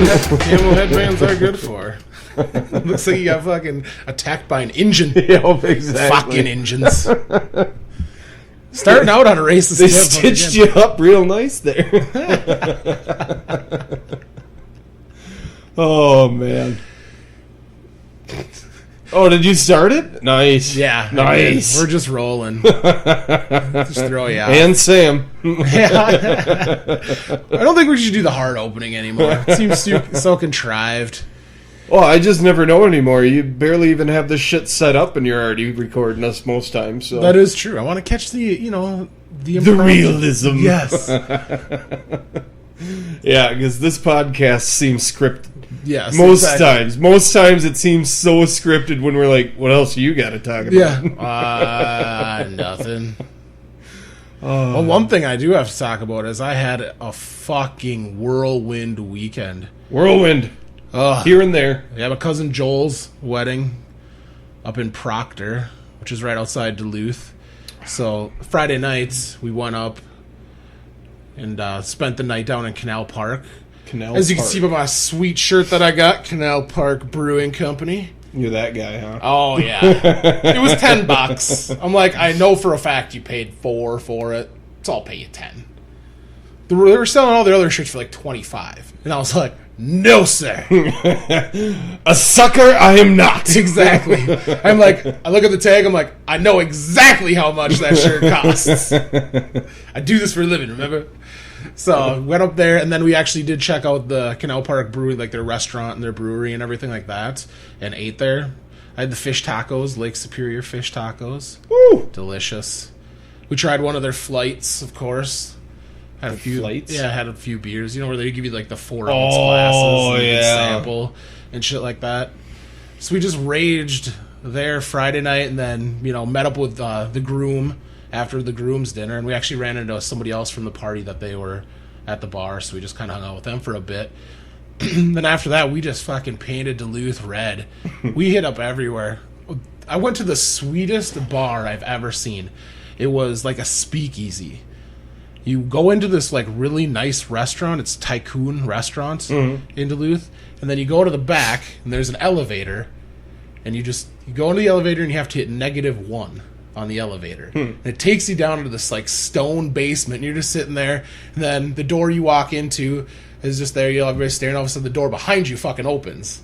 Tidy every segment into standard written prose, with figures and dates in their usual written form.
camo headbands are good for. Looks like you got fucking attacked by an engine. Yep, exactly. Fucking engines. Starting out on a racist They tip, stitched you up real nice there. Oh, man. Oh, did you start it? Nice. Yeah. Nice. We're just rolling. Just throw you out. And Sam. Yeah. I don't think we should do the hard opening anymore. It seems so contrived. Oh, I just never know anymore. You barely even have this shit set up and you're already recording us most times. So. That is true. I want to catch the the realism. Yes. Yeah, because this podcast seems scripted. Yes. Most times it seems so scripted when we're like, what else you got to talk about? Yeah. Nothing. Well, one thing I do have to talk about is I had a fucking whirlwind weekend. Whirlwind. Here and there. Yeah, my cousin Joel's wedding up in Proctor, which is right outside Duluth. So Friday nights we went up and spent the night down in Canal Park. As you can see by my sweet shirt that I got, Canal Park Brewing Company. You're that guy, huh? Oh, yeah. It was $10. I'm like, I know for a fact you paid $4 for it, so I'll pay you $10. They were selling all the other shirts for like $25. And I was like, no, sir. A sucker I am not. Exactly. I'm like, I look at the tag, I'm like, I know exactly how much that shirt costs. I do this for a living, remember? So went up there, and then we actually did check out the Canal Park Brewery, like their restaurant and their brewery and everything like that, and ate there. I had the fish tacos, Lake Superior fish tacos. Woo! Delicious. We tried one of their flights, of course. Had a few flights? Yeah, had a few beers. You know where they give you like the 4-ounce glasses and you can sample and shit like that. So we just raged there Friday night, and then met up with the groom after the groom's dinner, and we actually ran into somebody else from the party that they were at the bar, so we just kind of hung out with them for a bit. Then after that, we just fucking painted Duluth red. We hit up everywhere. I went to the sweetest bar I've ever seen. It was like a speakeasy. You go into this like really nice restaurant. It's Tycoon Restaurant in Duluth, and then you go to the back, and there's an elevator, and you go into the elevator, and you have to hit -1 on the elevator. And it takes you down into this like stone basement, and you're just sitting there, and then the door you walk into is just there. You have everybody staring. All of a sudden, the door behind you fucking opens,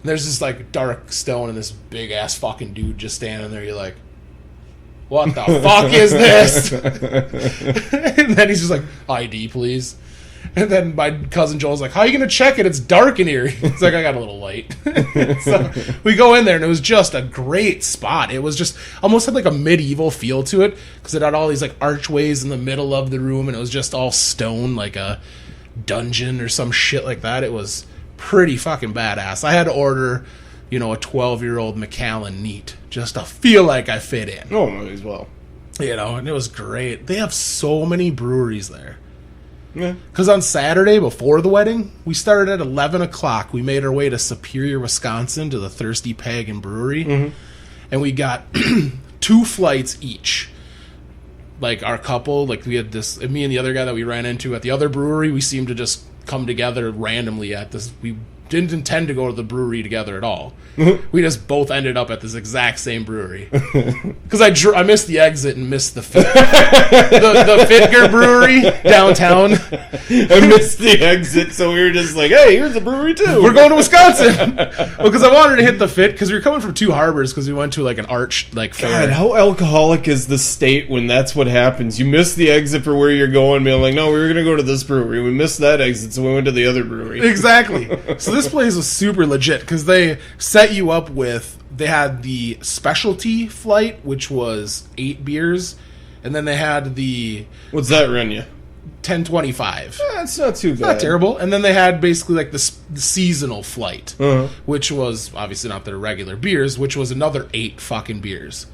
and there's this like dark stone and this big ass fucking dude just standing there. You're like, what the fuck is this? And then he's just like, ID, please. And then my cousin Joel's like, how are you going to check it? It's dark in here. He's like, I got a little light. So we go in there, and it was just a great spot. It was just almost had like a medieval feel to it, because it had all these like archways in the middle of the room, and it was just all stone, like a dungeon or some shit like that. It was pretty fucking badass. I had to order, a 12-year-old Macallan neat just to feel like I fit in. Oh, might as well. And it was great. They have so many breweries there. Yeah. Because on Saturday before the wedding, we started at 11 o'clock. We made our way to Superior, Wisconsin, to the Thirsty Pagan Brewery. And we got 2 flights each. Like our couple, like we had this, me and the other guy that we ran into at the other brewery, we seemed to just come together randomly at this. We didn't intend to go to the brewery together at all. We just both ended up at this exact same brewery. Because I missed the exit and missed the the Fitger Brewery downtown. I missed the exit, so we were just like, hey, here's the brewery too. We're going to Wisconsin. Well, because I wanted to hit the Fit, because we were coming from Two Harbors, because we went to like an arch fair. God, how alcoholic is the state when that's what happens? You miss the exit for where you're going, being like, no, we were going to go to this brewery. We missed that exit, so we went to the other brewery. Exactly. So this place was super legit, because they set you up with, they had the specialty flight, which was 8 beers, and then they had the... What's that run you? $10.25. That's not too bad. Not terrible. And then they had basically like the seasonal flight, which was obviously not their regular beers, which was another 8 fucking beers.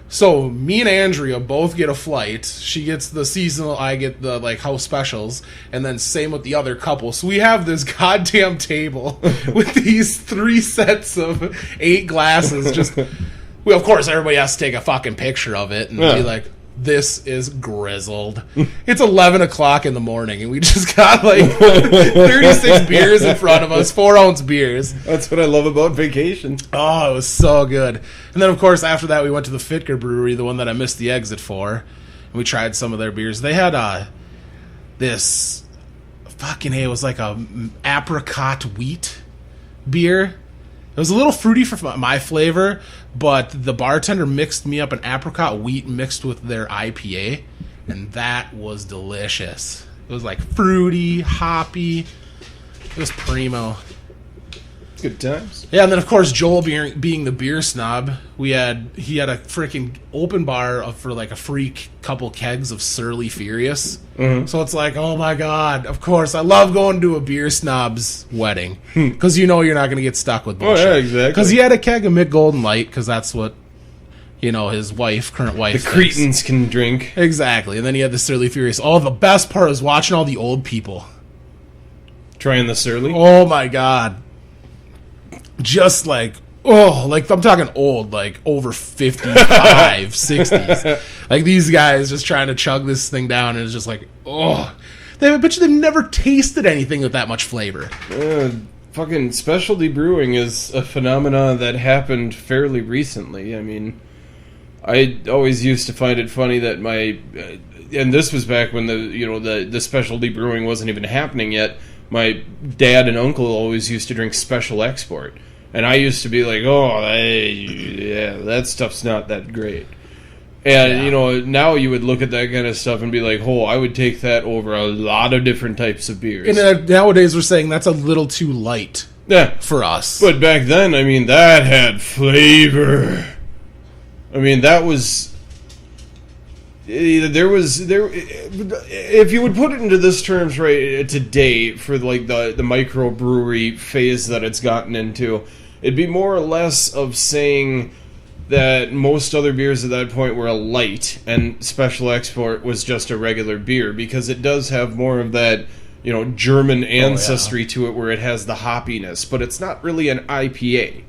So me and Andrea both get a flight. She gets the seasonal, I get the like house specials, and then same with the other couple. So we have this goddamn table with these 3 sets of 8 glasses. Just, well, of course, everybody has to take a fucking picture of it and be like, this is grizzled. It's 11 o'clock in the morning, and we just got like 36 beers in front of us, 4-ounce beers. That's what I love about vacation. Oh, it was so good. And then, of course, after that, we went to the Fitker Brewery, the one that I missed the exit for, and we tried some of their beers. They had this fucking, it was like a apricot wheat beer. It was a little fruity for my flavor, but the bartender mixed me up an apricot wheat mixed with their IPA, and that was delicious. It was like fruity, hoppy. It was primo. Good times. Yeah, and then of course Joel being the beer snob, he had a freaking open bar for like a free couple kegs of Surly Furious. Mm-hmm. So it's like, oh my god, of course I love going to a beer snob's wedding because you know you're not going to get stuck with bullshit. Oh yeah, exactly. Because he had a keg of Mick Golden Light because that's what his current wife, the cretins can drink. Exactly, and then he had the Surly Furious. Oh, the best part was watching all the old people trying the Surly. Oh my god. Just like, like I'm talking old, like over 55, 60s. Like these guys just trying to chug this thing down, and it's just like, I bet you they've never tasted anything with that much flavor. Fucking specialty brewing is a phenomenon that happened fairly recently. I mean, I always used to find it funny that and this was back when the specialty brewing wasn't even happening yet. My dad and uncle always used to drink Special Export. And I used to be like, that stuff's not that great. And, now you would look at that kind of stuff and be like, I would take that over a lot of different types of beers. And nowadays we're saying that's a little too light for us. But back then, I mean, that had flavor. I mean, that was... if you would put it into this terms right today for like the microbrewery phase that it's gotten into, it'd be more or less of saying that most other beers at that point were a light and Special Export was just a regular beer, because it does have more of that German ancestry to it, where it has the hoppiness, but it's not really an IPA.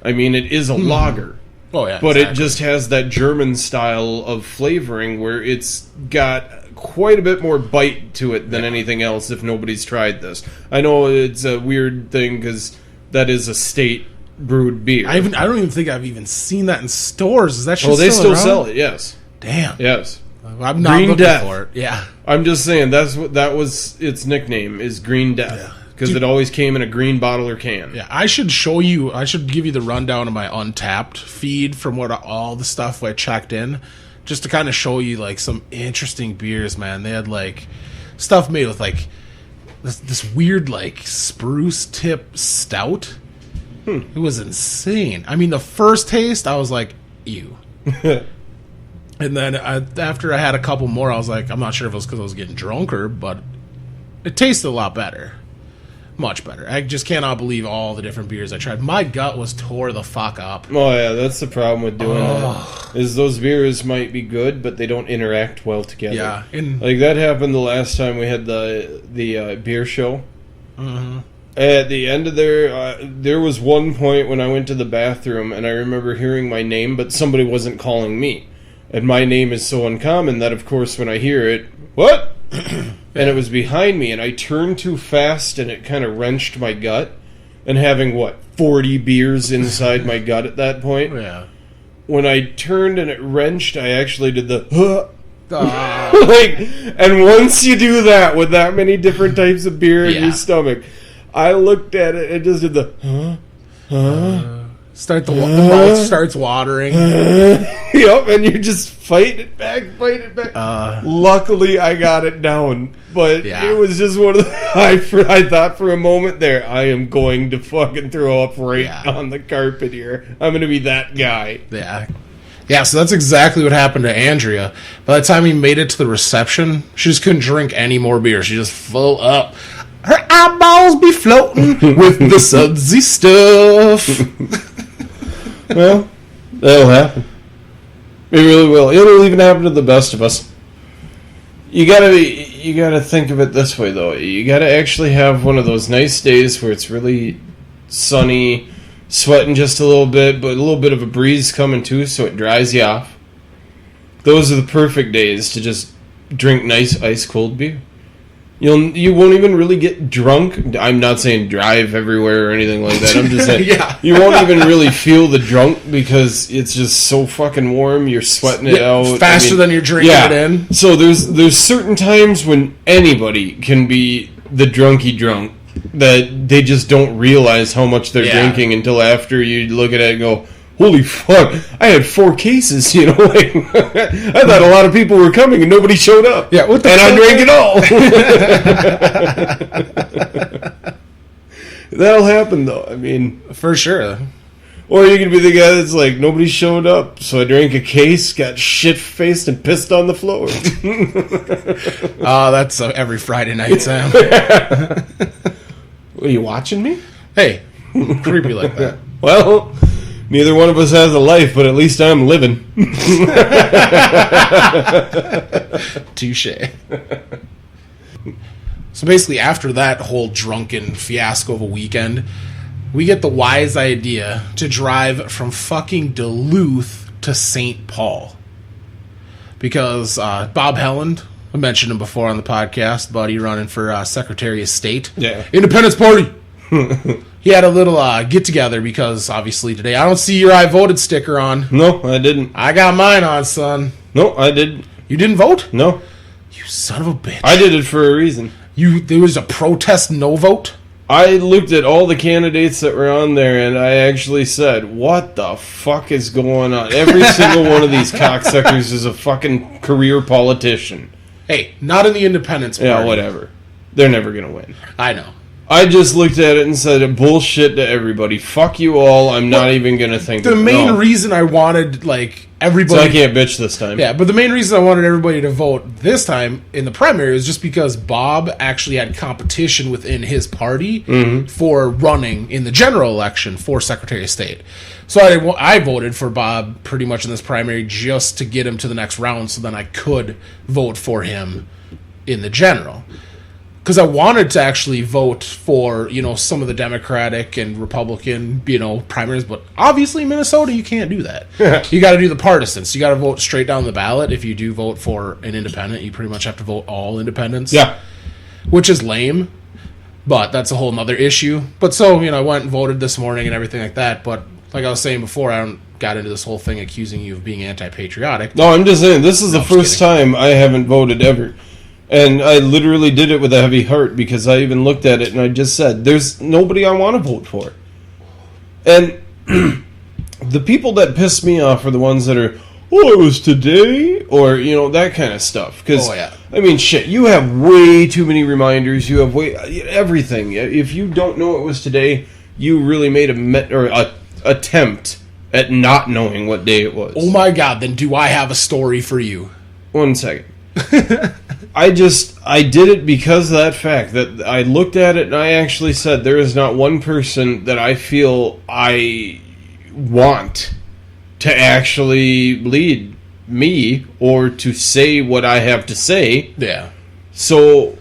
I mean, it is a lager. Oh, yeah, but exactly. It just has that German style of flavoring where it's got quite a bit more bite to it than anything else if nobody's tried this. I know it's a weird thing because that is a state brewed beer. I don't even think I've even seen that in stores. Is that shit they still around? Sell it, yes. Damn. Yes. I'm not looking for it. Yeah. I'm just saying that was its nickname, is Green Death. Yeah. Because it always came in a green bottle or can. Yeah, I should give you the rundown of my Untapped feed from all the stuff I checked in, just to kind of show you like some interesting beers, man. They had like stuff made with like this weird like spruce tip stout. It was insane. I mean, the first taste, I was like, ew. And then after I had a couple more, I was like, I'm not sure if it was because I was getting drunker, but it tasted a lot better. Much better. I just cannot believe all the different beers I tried. My gut was tore the fuck up. Oh yeah, that's the problem with doing that. Is those beers might be good, but they don't interact well together. Yeah, like that happened the last time we had the beer show. Mm-hmm. At the end of there was one point when I went to the bathroom and I remember hearing my name, but somebody wasn't calling me. And my name is so uncommon that, of course, when I hear it, what? And it was behind me, and I turned too fast, and it kind of wrenched my gut. And having, 40 beers inside my gut at that point? Yeah. When I turned and it wrenched, I actually did the, and once you do that with that many different types of beer in your stomach, I looked at it and just did the, the mouth starts watering. Yep, and you just fight it back. Luckily, I got it down, but it was just one of the... I thought for a moment there, I am going to fucking throw up on the carpet here. I'm going to be that guy. Yeah, so that's exactly what happened to Andrea. By the time we made it to the reception, she just couldn't drink any more beer. She just full up. Her eyeballs be floating with the sudsy stuff. Well, that'll happen. It really will. It'll even happen to the best of us. You gotta think of it this way, though. You gotta actually have one of those nice days where it's really sunny, sweating just a little bit, but a little bit of a breeze coming too, so it dries you off. those are the perfect days to just drink nice ice cold beer. You won't even really get drunk. I'm not saying drive everywhere or anything like that. I'm just saying you won't even really feel the drunk because it's just so fucking warm. You're sweating it out faster than you're drinking it in. So there's certain times when anybody can be the drunky drunk that they just don't realize how much they're drinking until after you look at it and go, holy fuck, I had 4 cases, like, I thought a lot of people were coming and nobody showed up. Yeah, and I drank it all. That'll happen, though. I mean, for sure. Or you could be the guy that's like, nobody showed up, so I drank a case, got shit-faced, and pissed on the floor. That's every Friday night, Sam. Are you watching me? Hey, creepy like that. Well... Neither one of us has a life, but at least I'm living. Touche. So basically, after that whole drunken fiasco of a weekend, we get the wise idea to drive from fucking Duluth to St. Paul. Because Bob Helland, I mentioned him before on the podcast, buddy running for Secretary of State. Yeah. Independence Party! He had a little get-together because, obviously, today I don't see your I voted sticker on. No, I didn't. I got mine on, son. No, I didn't. You didn't vote? No. You son of a bitch. I did it for a reason. There was a protest no vote? I looked at all the candidates that were on there, and I actually said, what the fuck is going on? Every single one of these cocksuckers is a fucking career politician. Hey, not in the Independence Party. Yeah, whatever. They're never going to win. I know. I just looked at it and said, bullshit to everybody. Fuck you all. I'm not even going to think. The main reason I wanted, everybody... So I can't bitch this time. Yeah, but the main reason I wanted everybody to vote this time in the primary is just because Bob actually had competition within his party for running in the general election for Secretary of State. So I voted for Bob pretty much in this primary just to get him to the next round so then I could vote for him in the general. Because I wanted to actually vote for, some of the Democratic and Republican, primaries, but obviously Minnesota, you can't do that. You got to do the partisans. You got to vote straight down the ballot. If you do vote for an independent, you pretty much have to vote all independents. Yeah. Which is lame, but that's a whole nother issue. But so, I went and voted this morning and everything like that, but like I was saying before, I got into this whole thing accusing you of being anti-patriotic. No, I'm just saying, this is the first time I haven't voted ever. And I literally did it with a heavy heart because I even looked at it and I just said, there's nobody I want to vote for. And the people that piss me off are the ones that are, it was today, or, that kind of stuff. Because, I mean, shit, you have way too many reminders. You have everything. If you don't know it was today, you really made a attempt at not knowing what day it was. Oh my God, then do I have a story for you? 1 second. I did it because of that fact that I looked at it and I actually said there is not one person that I feel I want to actually lead me or to say what I have to say. Yeah. So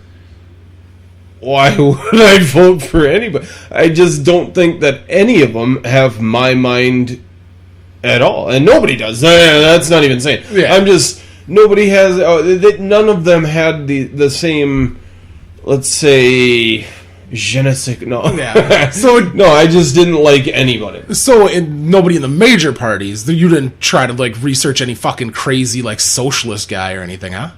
why would I vote for anybody? I just don't think that any of them have my mind at all. And nobody does. That's not even saying. Yeah. I'm just... Nobody has... none of them had the same... Let's say... Je ne sais... No. Yeah. No, I just didn't like anybody. So, nobody in the major parties, you didn't try to, research any fucking crazy, socialist guy or anything, huh?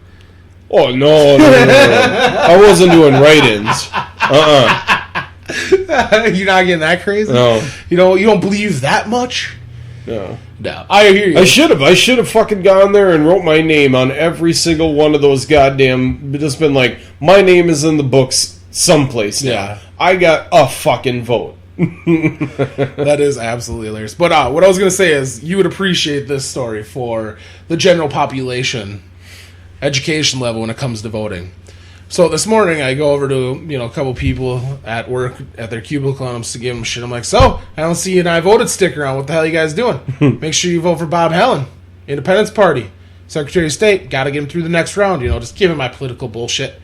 Oh, no. I wasn't doing write-ins. You're not getting that crazy? No. You don't believe that much? No. I hear you. I should have fucking gone there and wrote my name on every single one of those goddamn... Just been like, my name is in the books someplace now. Yeah. I got a fucking vote. That is absolutely hilarious. But what I was going to say is, you would appreciate this story for the general population education level when it comes to voting. So this morning I go over to, a couple people at work at their cubicle and I'm to give them shit. I'm like, so, I don't see an I voted sticker on. What the hell are you guys doing? Make sure you vote for Bob Helland, Independence Party, Secretary of State. Got to get him through the next round. Just give him my political bullshit.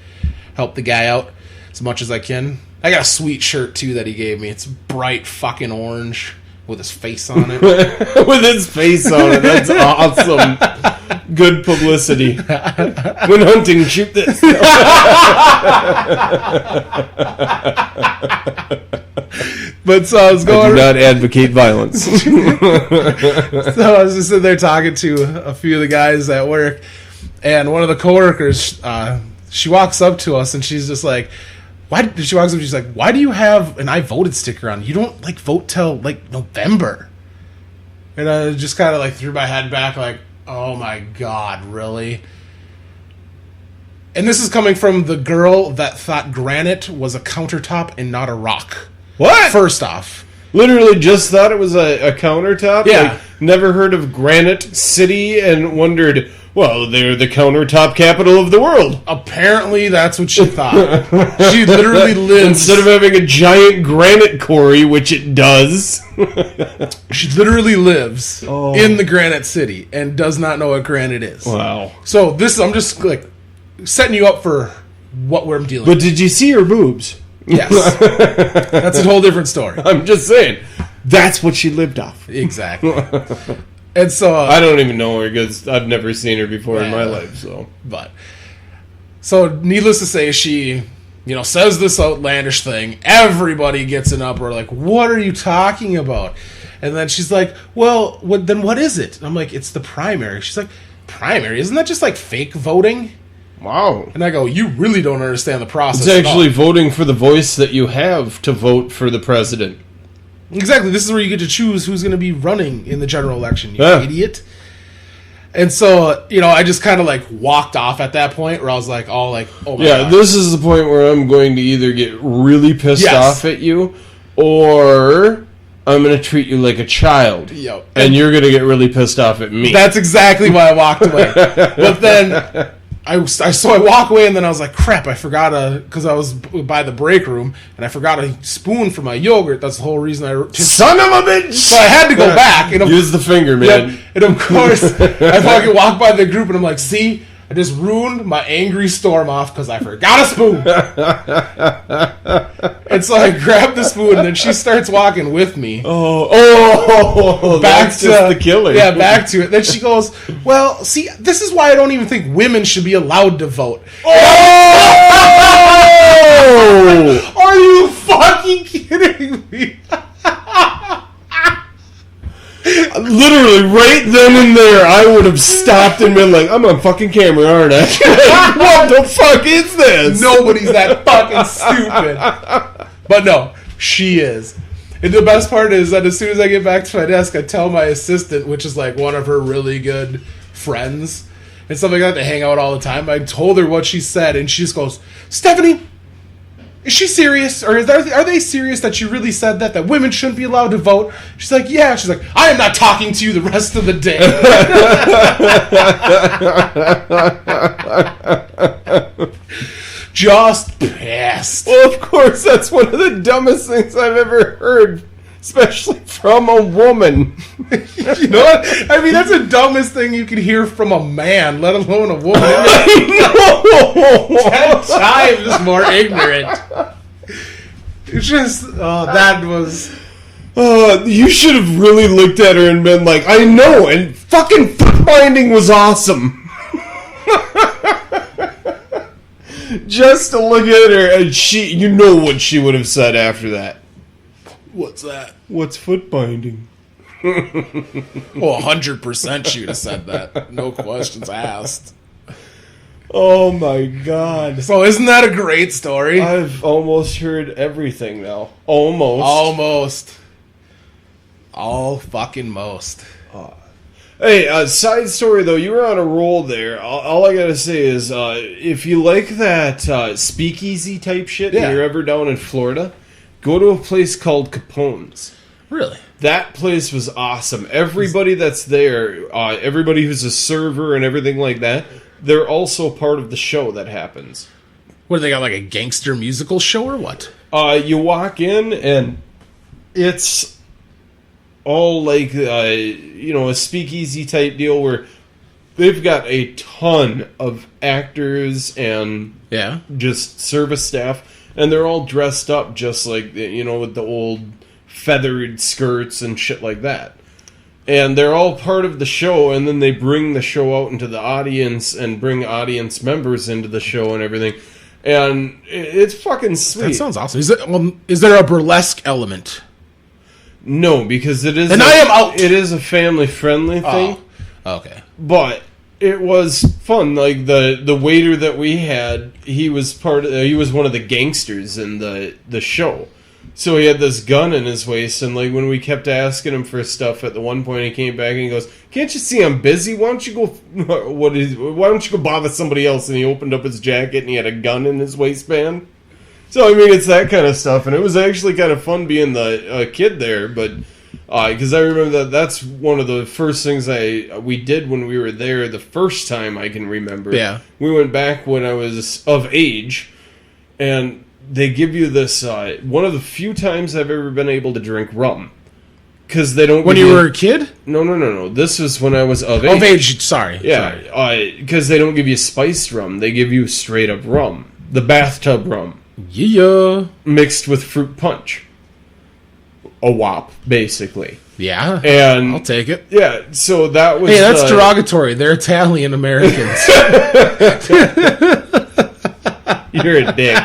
Help the guy out as much as I can. I got a sweet shirt, too, that he gave me. It's bright fucking orange with his face on it. With his face on it. That's awesome. Good publicity. When hunting, shoot this. But so I was going. I do not advocate violence. So I was just sitting there talking to a few of the guys at work, and one of the coworkers, she walks up to us and she's just like, "Why?" She walks up, she's like, "Why do you have an I voted sticker on? You don't like vote till like November." And I just kind of like threw my head back, like, "Oh my god, really?" And this is coming from the girl that thought granite was a countertop and not a rock. What? First off. Literally just thought it was a countertop? Yeah. Like, never heard of Granite City and wondered, well, they're the countertop capital of the world. Apparently that's what she thought. She literally lives... Instead of having a giant granite quarry, which it does. She literally lives in the Granite City and does not know what granite is. Wow. So I'm just like setting you up for what we're dealing with. But did you see her boobs? Yes. That's a whole different story. I'm just saying. That's what she lived off. Exactly. And so... I don't even know her because I've never seen her before in my life. So needless to say, she, says this outlandish thing. Everybody gets in uproar like, what are you talking about? And then she's like, well, then what is it? And I'm like, it's the primary. She's like, primary? Isn't that just like fake voting? Wow. And I go, you really don't understand the process. It's actually voting for the voice that you have to vote for the president. Exactly. This is where you get to choose who's going to be running in the general election, you idiot. And so, I just kind of like walked off at that point where I was like, oh my God. This is the point where I'm going to either get really pissed off at you or I'm going to treat you like a child. Yep. And you're going to get really pissed off at me. That's exactly why I walked away. But then... I walk away and then I was like, crap, I forgot because I was by the break room and I forgot a spoon for my yogurt. That's the whole reason son of a bitch! So I had to go back. And use the finger, man. And of course, I fucking walk by the group and I'm like, see, I just ruined my angry storm off because I forgot a spoon. And so I grabbed the spoon and then she starts walking with me. Back that's to just the killer. Yeah, back to it. Then she goes, well, see, this is why I don't even think women should be allowed to vote. Oh! Are you fucking kidding me? Literally, right then and there, I would have stopped and been like, I'm on fucking camera, aren't I? What the fuck is this? Nobody's that fucking stupid. But no, she is. And the best part is that as soon as I get back to my desk, I tell my assistant, which is like one of her really good friends and stuff like that, they hang out all the time. I told her what she said, and she just goes, Stephanie, is she serious? Or are they serious that she really said that women shouldn't be allowed to vote? She's like, yeah. She's like, I am not talking to you the rest of the day. Just pissed. Well, of course, that's one of the dumbest things I've ever heard, especially from a woman. You know what? I mean, that's the dumbest thing you can hear from a man, let alone a woman. I know! 10 times more ignorant. It's just, that was... you should have really looked at her and been like, I know, and fucking bookbinding was awesome. Just to look at her, and you know what she would have said after that. What's that? What's foot binding? Well, 100% she would have said that. No questions asked. Oh my god. So isn't that a great story? I've almost heard everything now. Almost. All fucking most. Hey, side story though, you were on a roll there. All I gotta say is, if you like that speakeasy type shit and you're ever down in Florida, go to a place called Capone's. Really? That place was awesome. Everybody that's there, everybody who's a server and everything like that, they're also part of the show that happens. What, do they got like a gangster musical show or what? You walk in and it's all like, a speakeasy type deal where they've got a ton of actors and just service staff, and they're all dressed up just like, with the old feathered skirts and shit like that. And they're all part of the show, and then they bring the show out into the audience and bring audience members into the show and everything. And it's fucking sweet. That sounds awesome. Is there a burlesque element? No, because it is. And I am out. It is a family-friendly thing. Oh, okay. But it was fun. Like the waiter that we had, he was he was one of the gangsters in the show. So he had this gun in his waist, and like when we kept asking him for stuff, at the one point he came back and he goes, "Can't you see I'm busy? Why don't you go? Why don't you go bother somebody else?" And he opened up his jacket and he had a gun in his waistband. So I mean, it's that kind of stuff, and it was actually kind of fun being the kid there. But because I remember that's one of the first things we did when we were there the first time I can remember. Yeah, we went back when I was of age, and they give you this, one of the few times I've ever been able to drink rum. Because they don't... When you were a kid? No. This is when I was of age. Of age, sorry. Yeah, because they don't give you spiced rum. They give you straight up rum. The bathtub rum. Yeah. Mixed with fruit punch. A wop, basically. Yeah, and I'll take it. Yeah, so that was... Hey, that's derogatory. They're Italian Americans. You're a dick.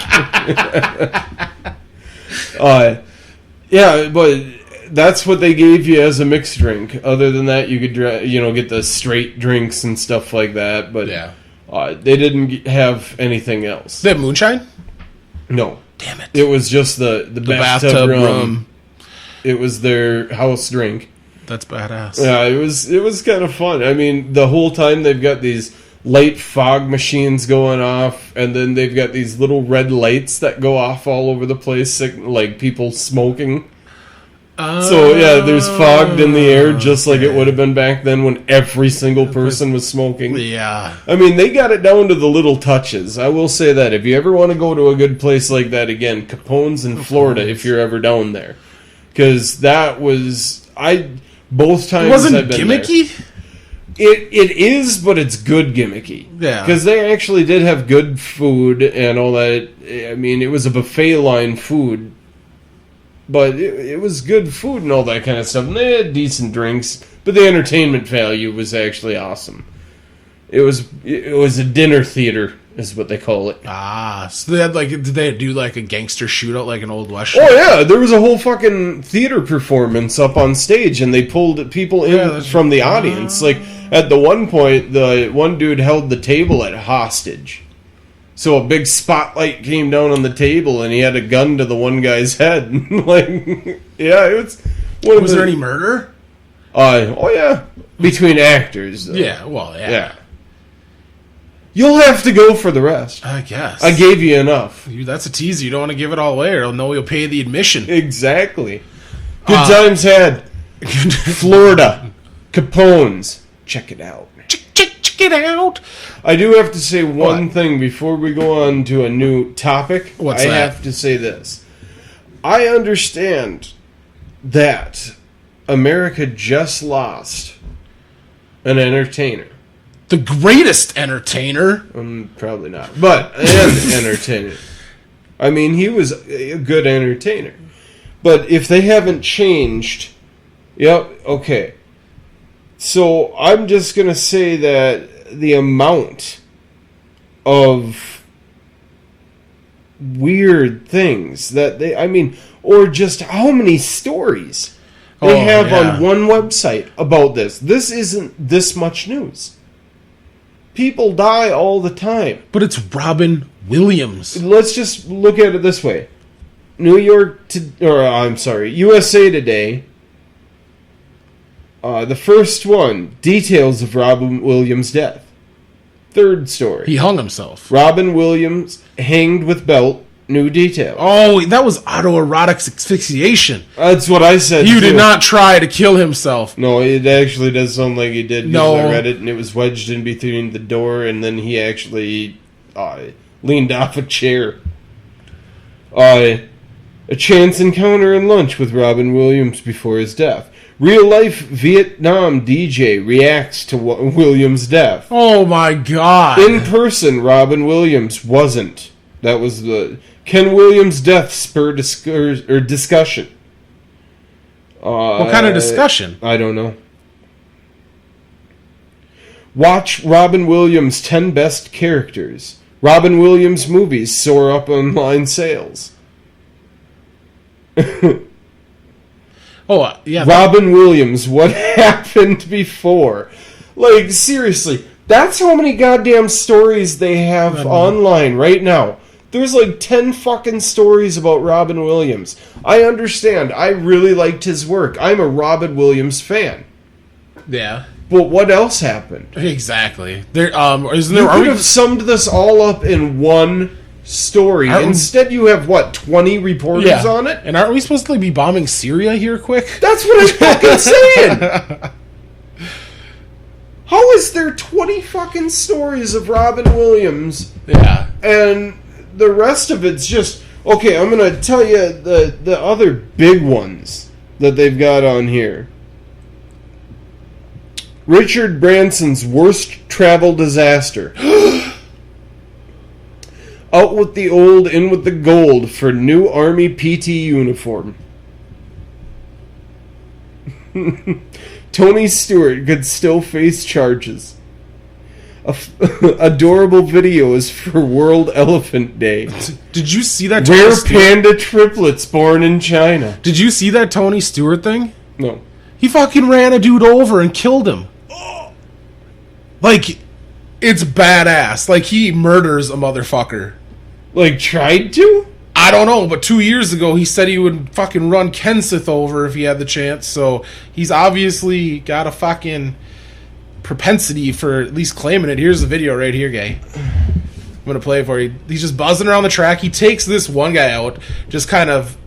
Yeah, but that's what they gave you as a mixed drink. Other than that, you could get the straight drinks and stuff like that. But yeah, they didn't have anything else. They have moonshine? No. Damn it. It was just the bathtub rum. It was their house drink. That's badass. Yeah, it was kind of fun. I mean, the whole time they've got these light fog machines going off, and then they've got these little red lights that go off all over the place, like people smoking. So yeah, there's fogged in the air just like it would have been back then when every single person was smoking. Yeah. I mean, they got it down to the little touches. I will say that. If you ever want to go to a good place like that again, Capone's in Florida, if you're ever down there. Because that was... both times it wasn't I've been gimmicky? There, it is, but it's good gimmicky. Yeah. Because they actually did have good food and all that. I mean, it was a buffet line food. But it was good food and all that kind of stuff. And they had decent drinks. But the entertainment value was actually awesome. It was a dinner theater, is what they call it. Ah, so they had did they do like a gangster shootout like an old West show? Oh yeah, there was a whole fucking theater performance up on stage, and they pulled people in from the audience. Like at the one point, the one dude held the table at hostage. So a big spotlight came down on the table, and he had a gun to the one guy's head. Yeah, it was. Was there any murder? Oh yeah, between actors. Though. Yeah, well, yeah. You'll have to go for the rest. I guess. I gave you enough. That's a teaser. You don't want to give it all away, or you'll pay the admission. Exactly. Good times had. Florida. Capone's. Check it out. Check it out. I do have to say one thing before we go on to a new topic. What's that? I have to say this. I understand that America just lost an entertainer. The greatest entertainer. Probably not. But an entertainer. I mean, he was a good entertainer. But if they haven't changed... Yep, okay. So I'm just going to say that the amount of weird things that they... I mean, or just how many stories they have on one website about this. This isn't this much news. People die all the time. But it's Robin Williams. Let's just look at it this way. USA Today. The first one, details of Robin Williams' death. Third story. He hung himself. Robin Williams hanged with belt. New detail. Oh, that was autoerotic asphyxiation. That's what I said. You did not try to kill himself. No, it actually does sound like he did. No, I read it, and it was wedged in between the door, and then he actually leaned off a chair. A chance encounter and lunch with Robin Williams before his death. Real-life Vietnam DJ reacts to Williams' death. Oh my God! In person, Robin Williams wasn't. That was the... Ken Williams' death spurred discussion. What kind of discussion? I don't know. Watch Robin Williams' 10 best characters. Robin Williams movies soar up online sales. Yeah. Robin Williams, what happened before? Like, seriously, that's how many goddamn stories they have online right now. There's like 10 fucking stories about Robin Williams. I understand. I really liked his work. I'm a Robin Williams fan. Yeah. But what else happened? Exactly. You could have summed this all up in one story. Instead, you have, 20 reporters on it? And aren't we supposed to be bombing Syria here quick? That's what I'm fucking saying! How is there 20 fucking stories of Robin Williams? Yeah. And the rest of it's just... Okay, I'm going to tell you the other big ones that they've got on here. Richard Branson's worst travel disaster. Out with the old, in with the gold for new Army PT uniform. Tony Stewart could still face charges. Adorable videos for World Elephant Day. Did you see that? Rare panda triplets born in China. Did you see that Tony Stewart thing? No. He fucking ran a dude over and killed him. Like, it's badass. Like, he murders a motherfucker. Like, tried to? I don't know, but 2 years ago he said he would fucking run Kenseth over if he had the chance, so he's obviously got a fucking propensity for at least claiming it. Here's the video right here, guy. I'm gonna play it for you. He's just buzzing around the track. He takes this one guy out, just kind of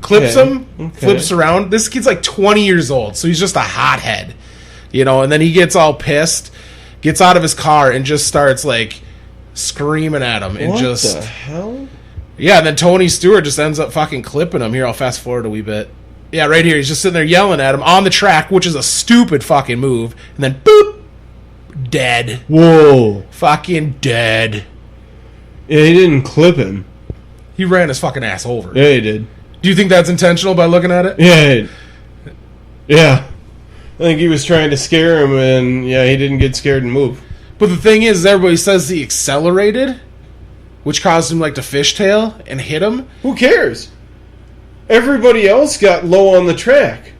clips him, flips around. This kid's like 20 years old, so he's just a hothead. You know, and then he gets all pissed, gets out of his car, and just starts, like, screaming at him. And what just... the hell? Yeah, and then Tony Stewart just ends up fucking clipping him. Here, I'll fast forward a wee bit. Yeah, right here. He's just sitting there yelling at him on the track, which is a stupid fucking move. And then, boop! Dead. Whoa. Fucking dead. Yeah, he didn't clip him. He ran his fucking ass over. Yeah, he did. Do you think that's intentional by looking at it? Yeah. Yeah. I think he was trying to scare him, and yeah, he didn't get scared and move. But the thing is, everybody says he accelerated, which caused him like to fishtail and hit him. Who cares? Everybody else got low on the track.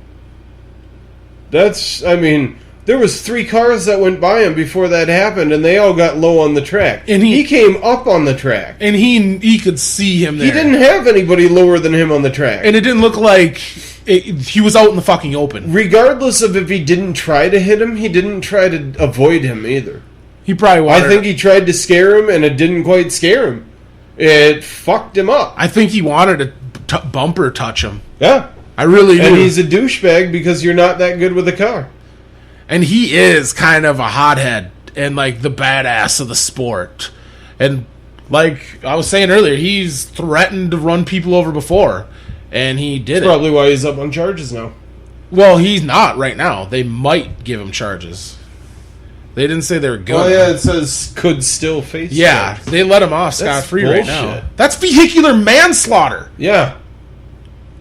There was 3 cars that went by him before that happened, and they all got low on the track. And he came up on the track. And he could see him there. He didn't have anybody lower than him on the track. And it didn't look like he was out in the fucking open. Regardless of if he didn't try to hit him, he didn't try to avoid him either. He probably wanted... I think he tried to scare him, and it didn't quite scare him. It fucked him up. I think he wanted to bumper touch him. Yeah. I really do. And he's a douchebag because you're not that good with a car. And he is kind of a hothead and, like, the badass of the sport. And, like I was saying earlier, he's threatened to run people over before. And he did That's probably why he's up on charges now. Well, he's not right now. They might give him charges. They didn't say they were good. Oh, yeah, it says could still face charges. They let him off scot-free right now. That's vehicular manslaughter. Yeah.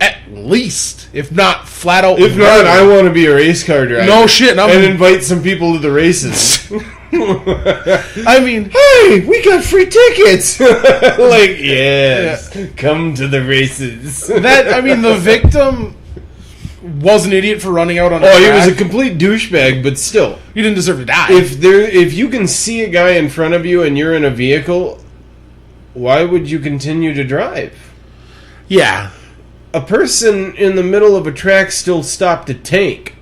At least, if not flat out. If not, I want to be a race car driver. No shit. And invite some people to the races. I mean, hey, we got free tickets. Like, yes, come to the races. The victim was an idiot for running out on a track. He was a complete douchebag, but still. He didn't deserve to die. If you can see a guy in front of you and you're in a vehicle, why would you continue to drive? Yeah. A person in the middle of a track still stopped a tank.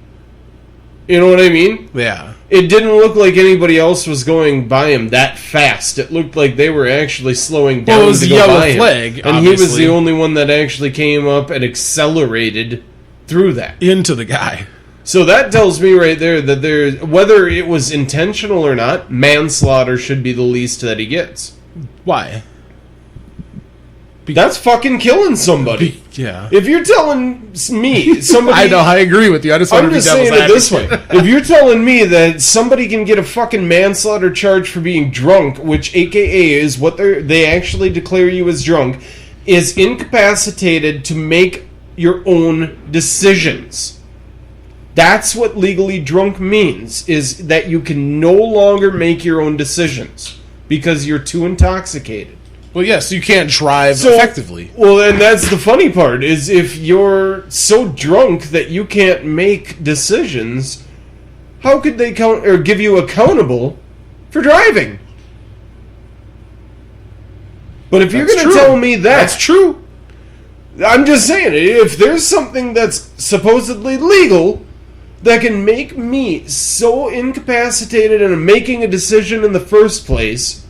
You know what I mean? Yeah. It didn't look like anybody else was going by him that fast. It looked like they were actually slowing down it was to the go yellow by flag, him. And obviously. he was the only one that actually came up and accelerated through that. Into the guy. So that tells me right there that whether it was intentional or not, manslaughter should be the least that he gets. Why? That's fucking killing somebody. Yeah. If you're telling me somebody... I know, I agree with you. I just want to be devil's saying it this way. If you're telling me that somebody can get a fucking manslaughter charge for being drunk, which AKA is what they actually declare you as drunk, is incapacitated to make your own decisions. That's what legally drunk means, is that you can no longer make your own decisions because you're too intoxicated. Well, yes, you can't drive effectively. Well, and that's the funny part, is if you're so drunk that you can't make decisions, how could they count or give you accountable for driving? But if you're going to tell me that's true, I'm just saying, if there's something that's supposedly legal that can make me so incapacitated in making a decision in the first place,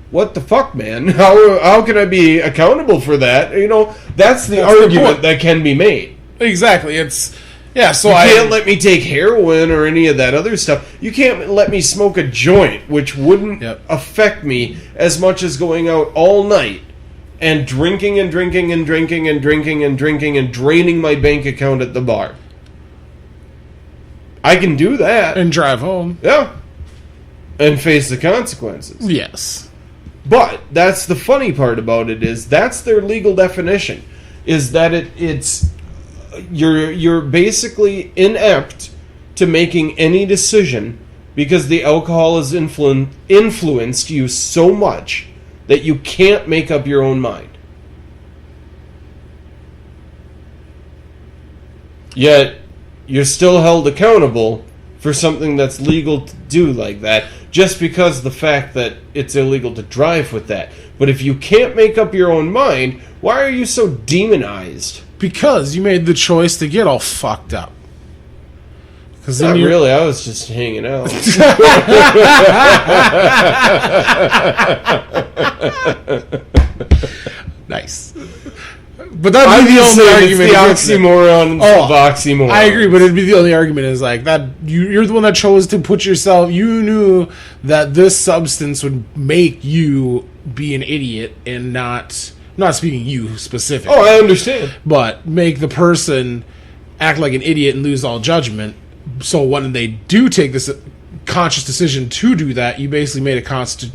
what the fuck, man? How can I be accountable for that? You know, that's the argument that can be made. Exactly. So you can't let me take heroin or any of that other stuff. You can't let me smoke a joint, which wouldn't affect me as much as going out all night and drinking and drinking and drinking and drinking and drinking and draining my bank account at the bar. I can do that. And drive home. Yeah. And face the consequences. Yes. But that's the funny part about it, is that's their legal definition, is that it's you're basically inept to making any decision because the alcohol has influenced you so much that you can't make up your own mind. Yet you're still held accountable for something that's legal to do like that, just because of the fact that it's illegal to drive with that. But if you can't make up your own mind, why are you so demonized? Because you made the choice to get all fucked up. Not really, I was just hanging out. Nice. But that'd be the only argument. It's the oxymoron of oxymoron. I agree, but it'd be the only argument is like that. You're the one that chose to put yourself. You knew that this substance would make you be an idiot and not speaking you specifically. Oh, I understand. But make the person act like an idiot and lose all judgment. So when they do take this conscious decision to do that, you basically made a conscious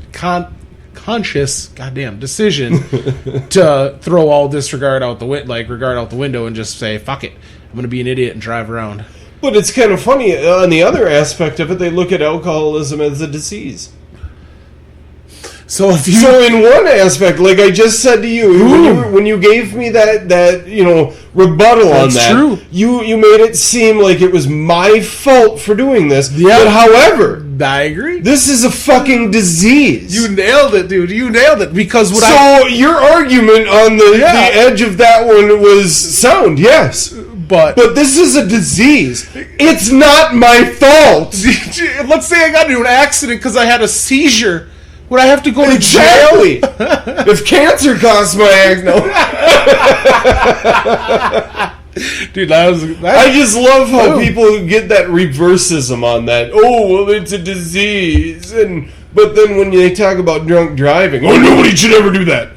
goddamn decision to throw all disregard out the regard out the window and just say, fuck it, I'm going to be an idiot and drive around. But it's kind of funny, on the other aspect of it, they look at alcoholism as a disease. So in one aspect, like I just said to you, when you gave me that rebuttal on that, true. You made it seem like it was my fault for doing this. Yeah. But however, I agree. This is a fucking disease. You nailed it, dude. You nailed it. Because your argument on the edge of that one was sound, yes. But this is a disease. It's not my fault. Let's say I got into an accident because I had a seizure. Would I have to go to jail? If cancer caused my accident. Dude, I just love how people get that reversism on that. Oh, well, it's a disease. But then when they talk about drunk driving, oh, nobody should ever do that.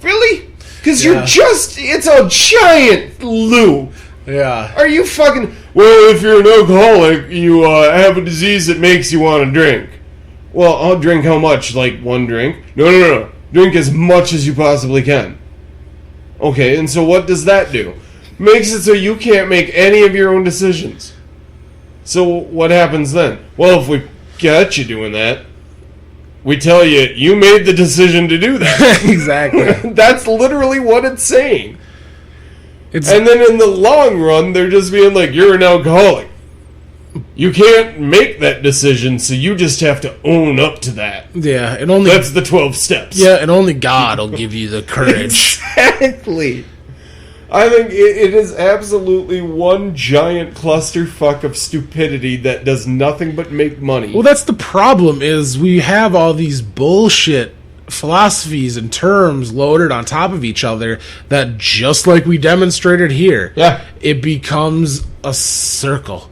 Really? Because it's a giant loop. Yeah. Are you fucking... Well, if you're an alcoholic, you have a disease that makes you want to drink. Well, I'll drink how much? Like one drink? No. Drink as much as you possibly can. Okay, and so what does that do? Makes it so you can't make any of your own decisions. So what happens then? Well, if we catch you doing that, we tell you, you made the decision to do that. Exactly. That's literally what it's saying. And then in the long run, they're just being like, you're an alcoholic. You can't make that decision, so you just have to own up to that. Yeah, that's the 12 steps. Yeah, and only God will give you the courage. Exactly. I think it is absolutely one giant clusterfuck of stupidity that does nothing but make money. Well, that's the problem, is we have all these bullshit philosophies and terms loaded on top of each other that, just like we demonstrated here, it becomes a circle.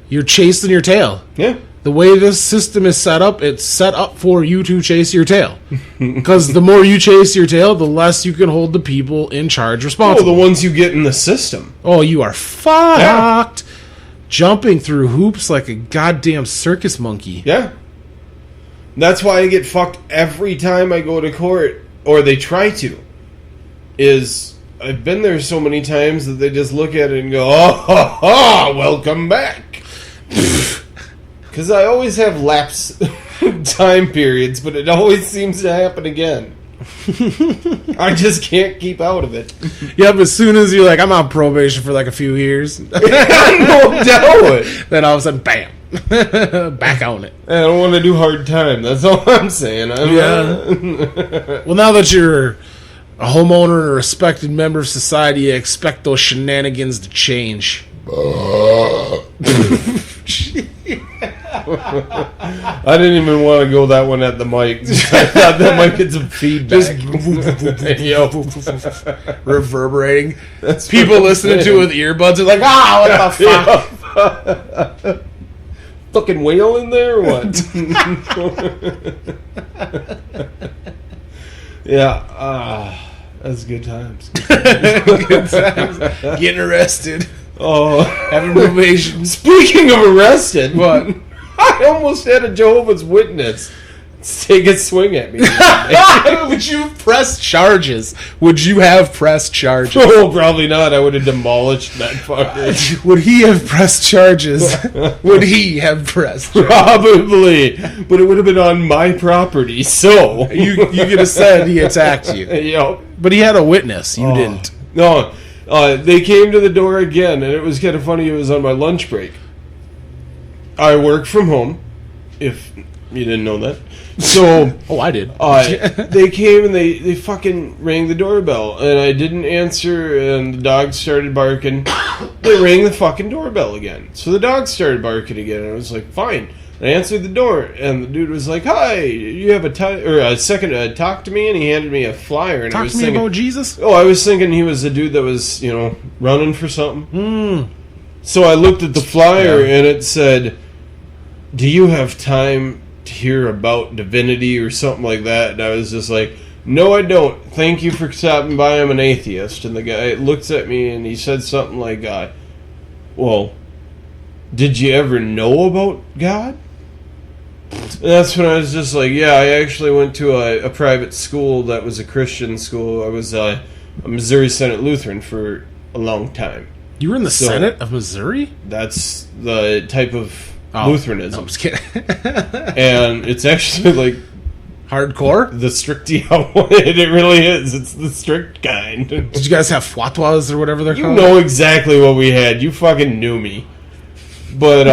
You're chasing your tail. Yeah. The way this system is set up, it's set up for you to chase your tail. Because the more you chase your tail, the less you can hold the people in charge responsible. Oh, the ones you get in the system. Oh, you are fucked. Yeah. Jumping through hoops like a goddamn circus monkey. Yeah. That's why I get fucked every time I go to court, or they try to. I've been there so many times that they just look at it and go, "Oh, ha, ha, welcome back." Because I always have lapse time periods, but it always seems to happen again. I just can't keep out of it. Yep, as soon as you're like, I'm on probation for like a few years. No doubt. Then all of a sudden, bam. Back on it. I don't want to do hard time. That's all I'm saying. Well, now that you're a homeowner and a respected member of society, you expect those shenanigans to change. I didn't even want to go that one at the mic. I thought that might get some feedback. Reverberating. That's people listening to it with earbuds are like, what the fuck? Fucking whale in there or what? Yeah, that's good times. Good times. Getting arrested. Oh, having probation. Speaking of arrested, what? I almost had a Jehovah's Witness take a swing at me. Would you press charges? Would you have pressed charges? Oh, probably not. I would have demolished that fucker. Would he have pressed charges? Would he have pressed charges? Probably. But it would have been on my property, so. You could have said he attacked you. Yep. But he had a witness. You didn't. No. They came to the door again, and it was kind of funny. It was on my lunch break. I work from home, if you didn't know that. So, I did. They came and they fucking rang the doorbell, and I didn't answer, and the dog started barking. They rang the fucking doorbell again, so the dog started barking again, and I was like, fine. I answered the door, and the dude was like, "Hi, you have a second to talk to me?" And he handed me a flyer, and I was thinking, about Jesus. Oh, I was thinking he was a dude that was, running for something. So I looked at the flyer, and it said, "Do you have time to hear about divinity?" or something like that. And I was just like, "No, I don't. Thank you for stopping by. I'm an atheist." And the guy looks at me and he said something like, "Well, did you ever know about God?" And that's when I was just like, "Yeah, I actually went to a private school that was a Christian school. I was a Missouri Senate Lutheran for a long time." You were in the Senate of Missouri? That's the type of Lutheranism. No, I'm just kidding. And it's actually like hardcore? The strict, it really is. It's the strict kind. Did you guys have fatwas or whatever they're called? You know exactly what we had. You fucking knew me. But,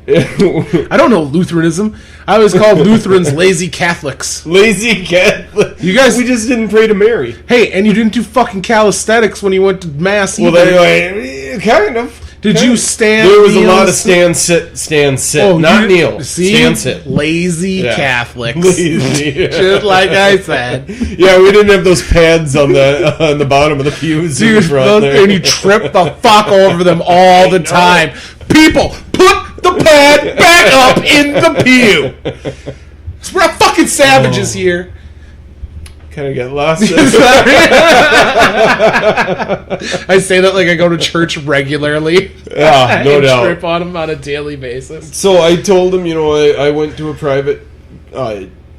I don't know Lutheranism. I always called Lutherans lazy Catholics. Lazy Catholics. You guys, we just didn't pray to Mary. Hey, and you didn't do fucking calisthenics when you went to mass. Well, anyway, kind of. Did you stand? There was a lot of stand sit, oh, not kneel. See? Stand sit. Lazy Catholics. Lazy, just like I said. Yeah, we didn't have those pads on the bottom of the pews. Dude, and you trip the fuck over them all the time. People, put the pad back up in the pew. We're not fucking savages here. Kind of get lost. I say that like I go to church regularly. Yeah, no doubt. Trip on them on a daily basis. So I told him, I went to a private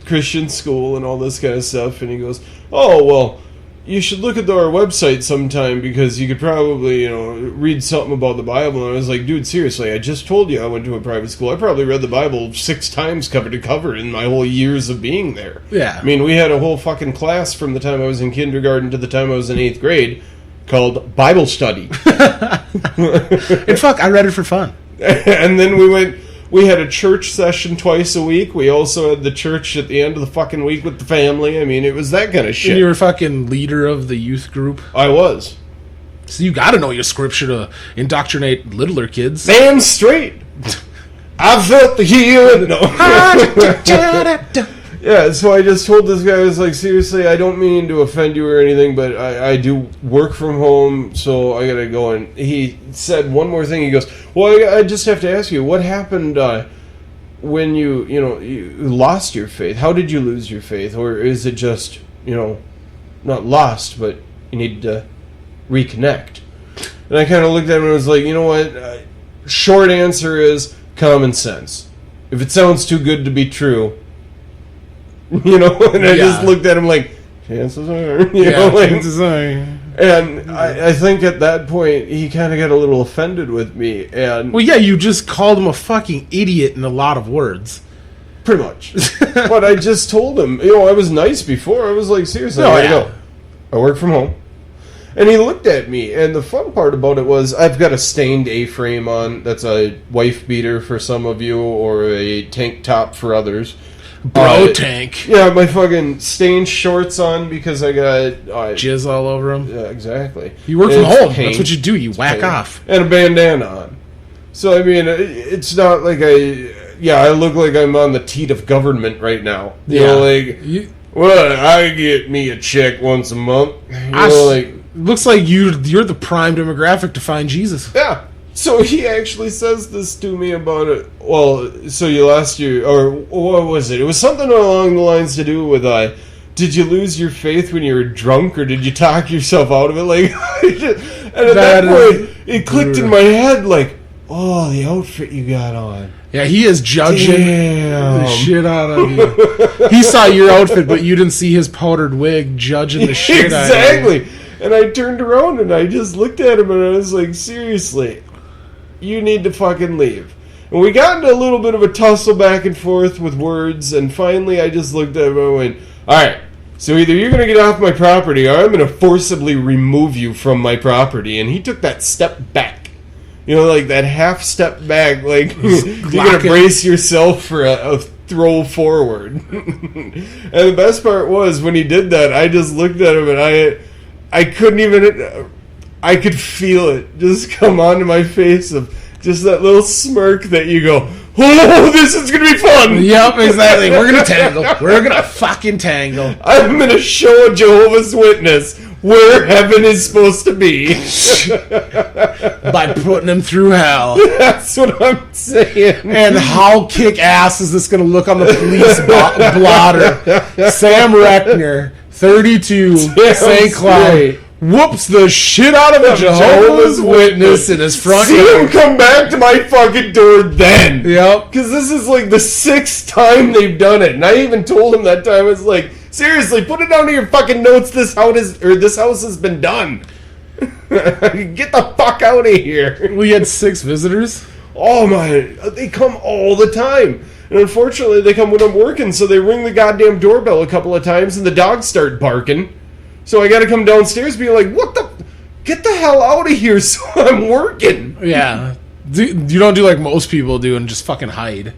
Christian school and all this kind of stuff, and he goes, "Oh, well, you should look at our website sometime because you could probably, read something about the Bible." And I was like, "Dude, seriously, I just told you I went to a private school. I probably read the Bible 6 times cover to cover in my whole years of being there." Yeah. I mean, we had a whole fucking class from the time I was in kindergarten to the time I was in 8th grade called Bible study. And fuck, I read it for fun. And then we had a church session twice a week. We also had the church at the end of the fucking week with the family. I mean, it was that kind of shit. And you were fucking leader of the youth group? I was. So you gotta know your scripture to indoctrinate littler kids. Damn straight. I felt the healing. No. Yeah, so I just told this guy, I was like, seriously, I don't mean to offend you or anything, but I do work from home, so I gotta go. And he said one more thing. He goes, "Well, I just have to ask you, what happened when you lost your faith? How did you lose your faith? Or is it just, not lost, but you need to reconnect?" And I kind of looked at him and was like, you know what? Short answer is common sense. If it sounds too good to be true... And I just looked at him like, chances are. Chances are. And I think at that point, he kind of got a little offended with me. And well, yeah, you just called him a fucking idiot in a lot of words. Pretty much. But I just told him, I was nice before. I was like, seriously, I gotta go. I work from home. And he looked at me, and the fun part about it was I've got a stained A-frame on. That's a wife beater for some of you, or a tank top for others. Bro tank. Yeah, my fucking stained shorts on because I got... jizz all over them. Yeah, exactly. You work from home. That's what you do. You whack off. And a bandana on. So, I mean, it's not like I look like I'm on the teat of government right now. I get me a check once a month. Looks like you're the prime demographic to find Jesus. Yeah. So he actually says this to me about it. Well, so you lost or what was it? It was something along the lines to do with, did you lose your faith when you were drunk, or did you talk yourself out of it? And at that point, it clicked in my head, the outfit you got on. Yeah, he is judging the shit out of you. He saw your outfit, but you didn't see his powdered wig judging the shit out of you. Exactly. And I turned around and I just looked at him and I was like, seriously, you need to fucking leave. And we got into a little bit of a tussle back and forth with words, and finally I just looked at him and went, alright, so either you're going to get off my property or I'm going to forcibly remove you from my property. And he took that step back. That half step back, you're going to brace yourself for a throw forward. And the best part was, when he did that, I just looked at him and I couldn't even... I could feel it just come onto my face of just that little smirk that you go, oh, this is going to be fun. Yep, exactly. We're going to tangle. We're going to fucking tangle. I'm going to show a Jehovah's Witness where heaven is supposed to be. By putting him through hell. That's what I'm saying. And how kick-ass is this going to look on the police blotter? Sam Reckner, 32, St. Cloud, whoops the shit out of a Jehovah's Witness in his front yard. See him come back to my fucking door then. Yep. Because this is the 6th time they've done it. And I even told him that time, I was like, seriously, put it down to your fucking notes. This house has been done. Get the fuck out of here. We had 6 visitors. Oh my, they come all the time. And unfortunately, they come when I'm working, so they ring the goddamn doorbell a couple of times and the dogs start barking. So I gotta come downstairs and be like, get the hell out of here, so I'm working. Yeah. You don't do like most people do and just fucking hide.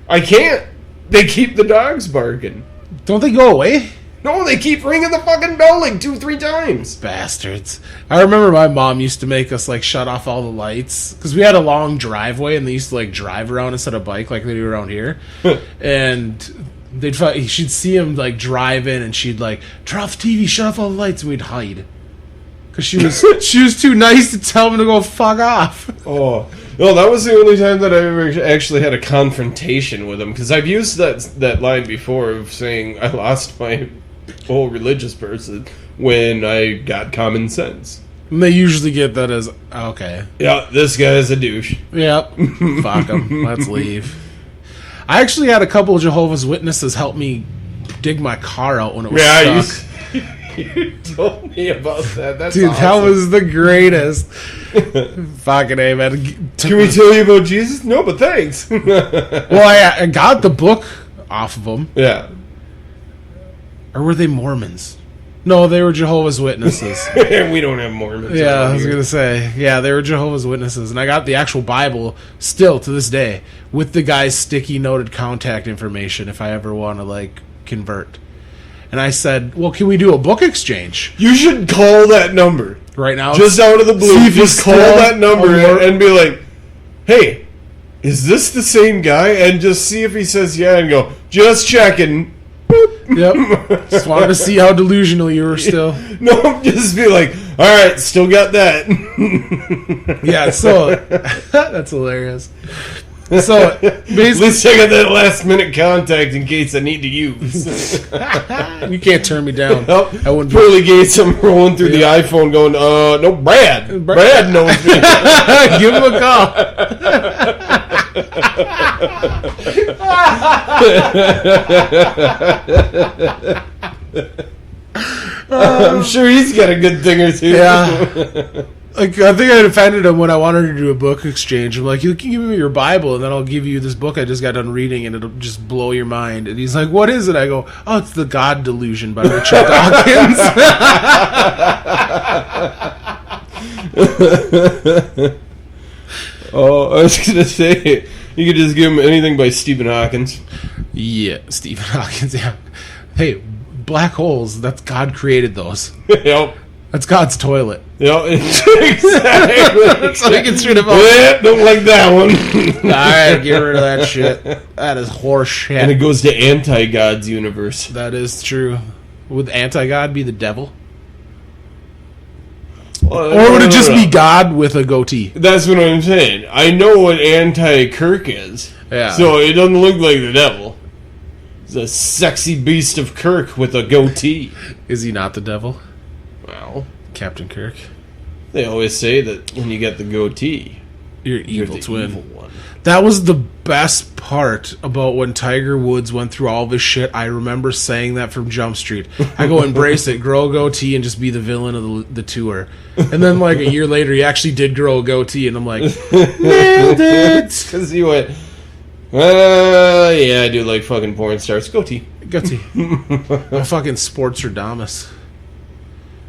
I can't. They keep the dogs barking. Don't they go away? No, they keep ringing the fucking bell 2-3 times. Bastards. I remember my mom used to make us shut off all the lights because we had a long driveway and they used to drive around instead of bike like they do around here. And she'd see him drive in and she'd turn off the TV, shut off all the lights, and we'd hide. Because she was too nice to tell him to go fuck off. Oh. No, that was the only time that I ever actually had a confrontation with him. Because I've used that line before of saying I lost my whole religious person when I got common sense. And they usually get that as, okay. Yeah, this guy's a douche. Yep. Fuck him. Let's leave. I actually had a couple of Jehovah's Witnesses help me dig my car out when it was stuck. You told me about that. That's Dude, awesome. That was the greatest. Fucking A, man. Can we tell you about Jesus? No, but thanks. Well, I got the book off of them. Yeah. Or were they Mormons? No, they were Jehovah's Witnesses. We don't have Mormons. Yeah, I was going to say. Yeah, they were Jehovah's Witnesses. And I got the actual Bible still to this day with the guy's sticky noted contact information if I ever want to, convert. And I said, well, can we do a book exchange? You should call that number. Right now? Just out of the blue. Just call that number and be like, hey, is this the same guy? And just see if he says yeah and go, just checking. Yep. Just wanted to see how delusional you were still. No, just be like, all right, still got that. Yeah, so that's hilarious. So basically, at least I got that last minute contact in case I need to use. You can't turn me down. Nope. I wouldn't. Pearly Gates, I'm rolling through the iPhone, going, no, Brad. Brad knows me. Give him a call. I'm sure he's got a good thing or two. Yeah. Like, I think I offended him when I wanted to do a book exchange. I'm like, you can give me your Bible, and then I'll give you this book I just got done reading, and it'll just blow your mind. And he's like, what is it? I go, oh, it's The God Delusion by Richard Dawkins. Oh, I was going to say, you could just give him anything by Stephen Hawkins. Yeah, Stephen Hawkins, yeah. Hey, black holes, that's God created those. Yep. That's God's toilet. Yep, exactly. So he can shoot him off. Yeah, don't like that one. Alright, get rid of that shit. That is horse shit. And it goes to anti-God's universe. That is true. Would anti-God be the devil? Well, Or would it just be God with a goatee? That's what I'm saying. I know what anti-Kirk is. Yeah. So it doesn't look like the devil. It's a sexy beast of Kirk with a goatee. Is he not the devil? Well, Captain Kirk? they always say that when you get the goatee, You're an you're evil the twin. evil one. That was the best part about when Tiger Woods went through all this shit. I remember saying that from Jump Street. I go, embrace it, grow a goatee, and just be the villain of the tour. And then, like, a year later, he actually did grow a goatee, and I'm like, nailed it! Because he went, yeah, I do like fucking porn stars. Goatee. Goatee. I'm fucking Sportsradamus.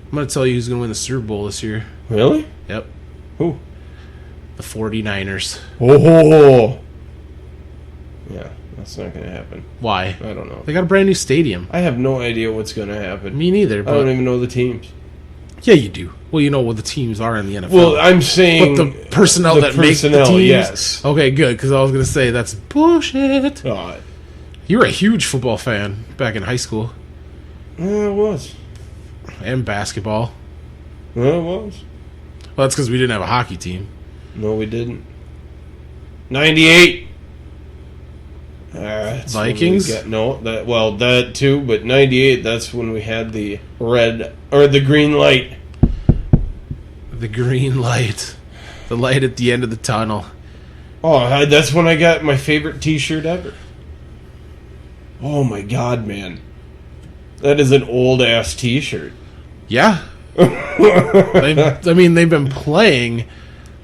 I'm going to tell you who's going to win the Super Bowl this year. Really? Yep. Who? The 49ers. Oh. Yeah, that's not going to happen. Why? I don't know. They got a brand new stadium. I have no idea what's going to happen. Me neither. I But don't even know the teams. yeah, you do. Well, you know what the teams are in the NFL. Well, I'm saying... But the personnel that make the teams? Yes. Okay, good, because I was going to say that's bullshit. You were a huge football fan back in high school. It was. And basketball. It was. Well, that's because we didn't have a hockey team. No, we didn't. 98. Vikings? That too, but 98, that's when we had the red, or the green light. The green light. The light at the end of the tunnel. Oh, that's when I got my favorite t-shirt ever. Oh my god, man. That is an old-ass t-shirt. Yeah. They've been playing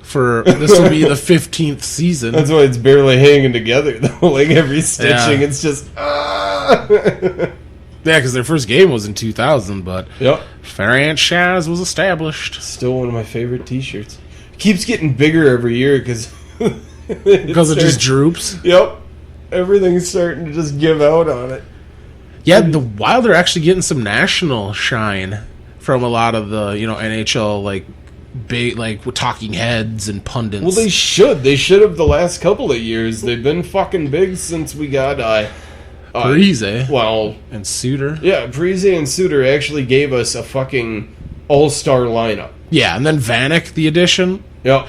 for, this will be the 15th season. That's why it's barely hanging together, though. Like, every stitching, it's just... Yeah, because their first game was in 2000, but Yep. franchise was established. Still one of my favorite t-shirts. Keeps getting bigger every year, because... Because it just droops? Yep. Everything's starting to just give out on it. Yeah, the Wild are actually getting some national shine from a lot of the, NHL, like, big, like, talking heads and pundits. Well, they should. They should have the last couple of years. They've been fucking big since we got... Parise. Well... And Suter. Yeah, Parise and Suter actually gave us a fucking all-star lineup. Yeah, and then Vanek, the addition. Yep.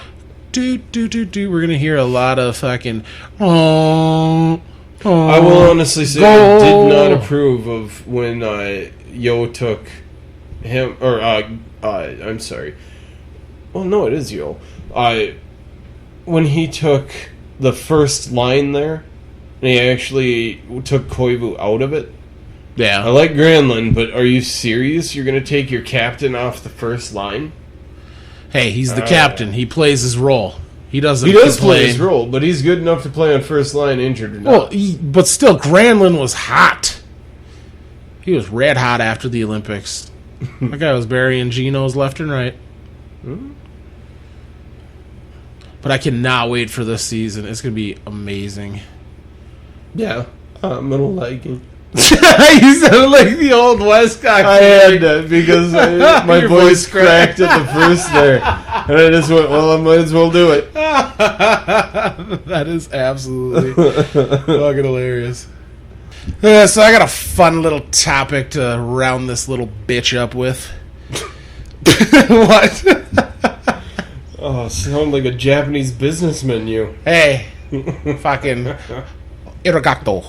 We're going to hear a lot of fucking... Oh, I will honestly say I did not approve of when Yo took him... Or, I'm sorry. Well, no, it is Yo. When he took the first line there, and he actually took Koivu out of it. Yeah. I like Granlund, but are you serious? You're going to take your captain off the first line? Hey, he's the captain. He plays his role. He does play his role, but he's good enough to play on first line, injured or not. Well, but still, Granlund was hot. He was red hot after the Olympics. That guy was burying Genos left and right. Hmm? But I cannot wait for this season. It's going to be amazing. Yeah, I'm going to like it. You sound like the old West guy. I had to because my voice cracked at the first there. And I just went, well, I might as well do it. That is absolutely fucking hilarious. So I got a fun little topic to round this little bitch up with. What? Oh, sound like a Japanese businessman, you. Hey, fucking arigato.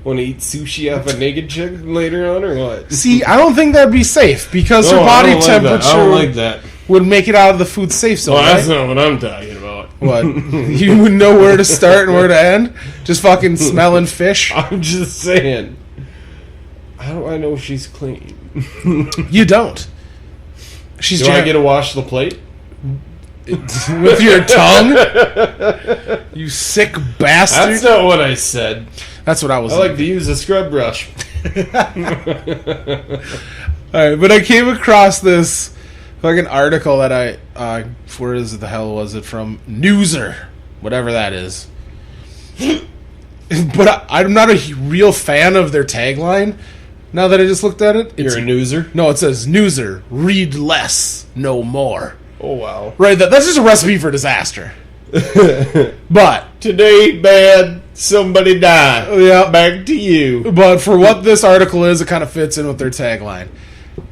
Want to eat sushi off a naked chick later on, or what? See, I don't think that'd be safe because her body temperature I don't like that. would make it out of the food safe zone. Well, that's right? not what I'm talking about. What? You would know where to start and where to end? Just fucking smelling fish? I'm just saying. How do I know she's clean? You don't. Do I get to wash the plate? With your tongue? You sick bastard. That's not what I said. That's what I was I like to use a scrub brush. Alright, but I came across this fucking article that where the hell was it from? Newser. Whatever that is. But I'm not a real fan of their tagline. Now that I just looked at it. You're a newser? No, it says, Newser, read less, no more. Oh, wow. Right, that's just a recipe for disaster. But today, bad, somebody died. Yeah. Back to you. But for what this article is, it kind of fits in with their tagline.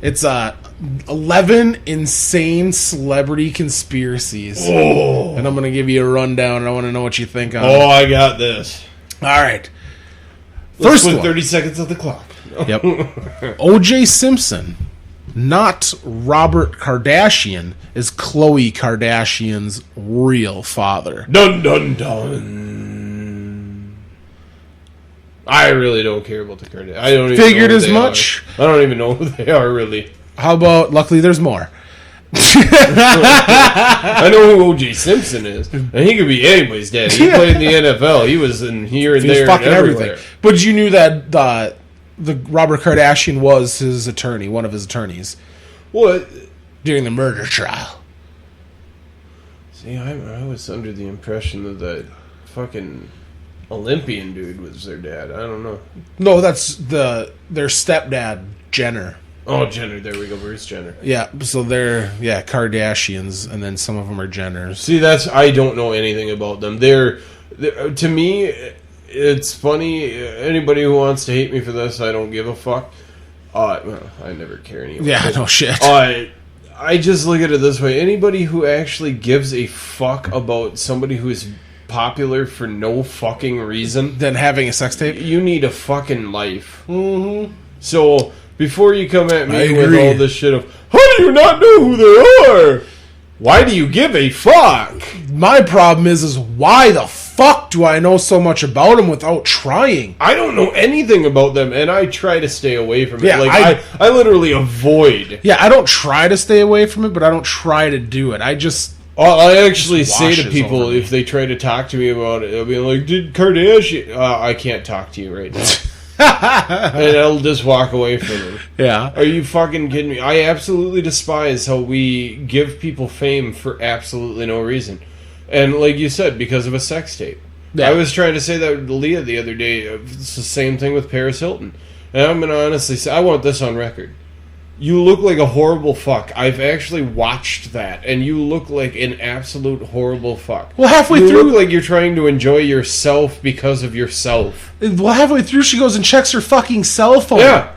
It's 11 insane celebrity conspiracies. Oh. And I'm going to give you a rundown, and I want to know what you think on it. Oh, I got this. All right. First one. 30 seconds of the clock. Yep. O.J. Simpson, not Robert Kardashian, is Khloe Kardashian's real father. Dun, dun, dun. I really don't care about the Kardashians. I don't even Figured know as much. I don't even know who they are, really. How about, luckily there's more. I know who O.J. Simpson is. And he could be anybody's dad. He played in the NFL. He was in here and there and everywhere. But you knew that the Robert Kardashian was his attorney, one of his attorneys. What? During the murder trial. See, I was under the impression that fucking Olympian dude was their dad. I don't know. No, that's their stepdad, Jenner. Oh, Jenner. There we go. Bruce Jenner. Yeah, so they're Kardashians, and then some of them are Jenners. See, I don't know anything about them. They're to me, it's funny. Anybody who wants to hate me for this, I don't give a fuck. Well, I never care anymore. Yeah, no shit. I just look at it this way. Anybody who actually gives a fuck about somebody who is popular for no fucking reason, then having a sex tape, you need a fucking life. Mm-hmm. So before you come at me with all this shit of, how do you not know who they are? Why do you give a fuck? My problem is why the fuck do I know so much about them without trying? I don't know anything about them, and I try to stay away from it. Yeah, I literally avoid. Yeah, I don't try to stay away from it, but I don't try to do it. I actually say to people if they try to talk to me about it, I'll be like, "Did Kardashian?" I can't talk to you right now. And I'll just walk away from it. Yeah. Are you fucking kidding me? I absolutely despise how we give people fame for absolutely no reason. And like you said, because of a sex tape. Yeah. I was trying to say that to Leah the other day. It's the same thing with Paris Hilton. And I'm going to honestly say, I want this on record. You look like a horrible fuck. I've actually watched that, and you look like an absolute horrible fuck. Well, halfway through, you look like you're trying to enjoy yourself because of yourself. Well, halfway through, she goes and checks her fucking cell phone. Yeah,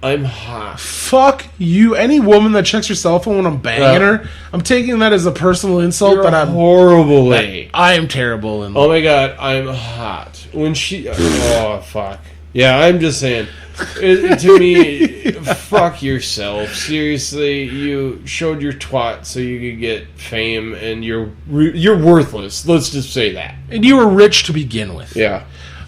I'm hot. Fuck you. Any woman that checks her cell phone when I'm banging her, I'm taking that as a personal insult. You're but I'm horrible. I am terrible. Oh my god, I'm hot. When she, oh fuck. Yeah, I'm just saying. To me, fuck yourself. Seriously, you showed your twat so you could get fame, and you're worthless. Let's just say that. And you were rich to begin with. Yeah.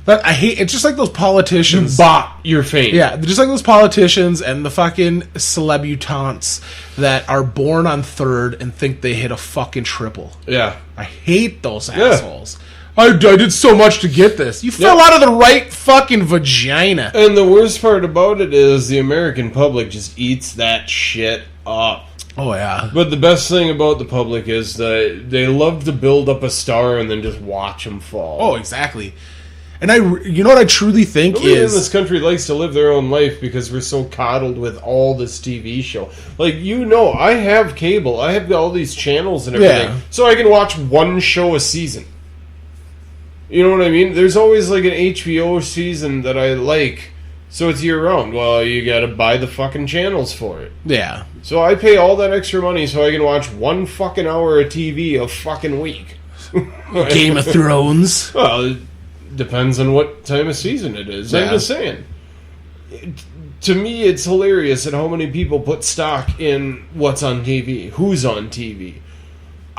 I hate. It's just like those politicians. You bought your fame. Yeah, just like those politicians and the fucking celebutants that are born on third and think they hit a fucking triple. Yeah. I hate those assholes. I did so much to get this. You fell out of the right fucking vagina. And the worst part about it is the American public just eats that shit up. Oh, yeah. But the best thing about the public is that they love to build up a star and then just watch them fall. Oh, exactly. And you know what I truly think Nobody in this country likes to live their own life because we're so coddled with all this TV show. Like, I have cable. I have all these channels and everything. So I can watch one show a season. You know what I mean? There's always like an HBO season that I like, so it's year round. Well, you gotta buy the fucking channels for it. Yeah. So I pay all that extra money so I can watch one fucking hour of TV a fucking week. Game of Thrones. Well, it depends on what time of season it is. Yeah. I'm just saying. To me, it's hilarious at how many people put stock in what's on TV, who's on TV.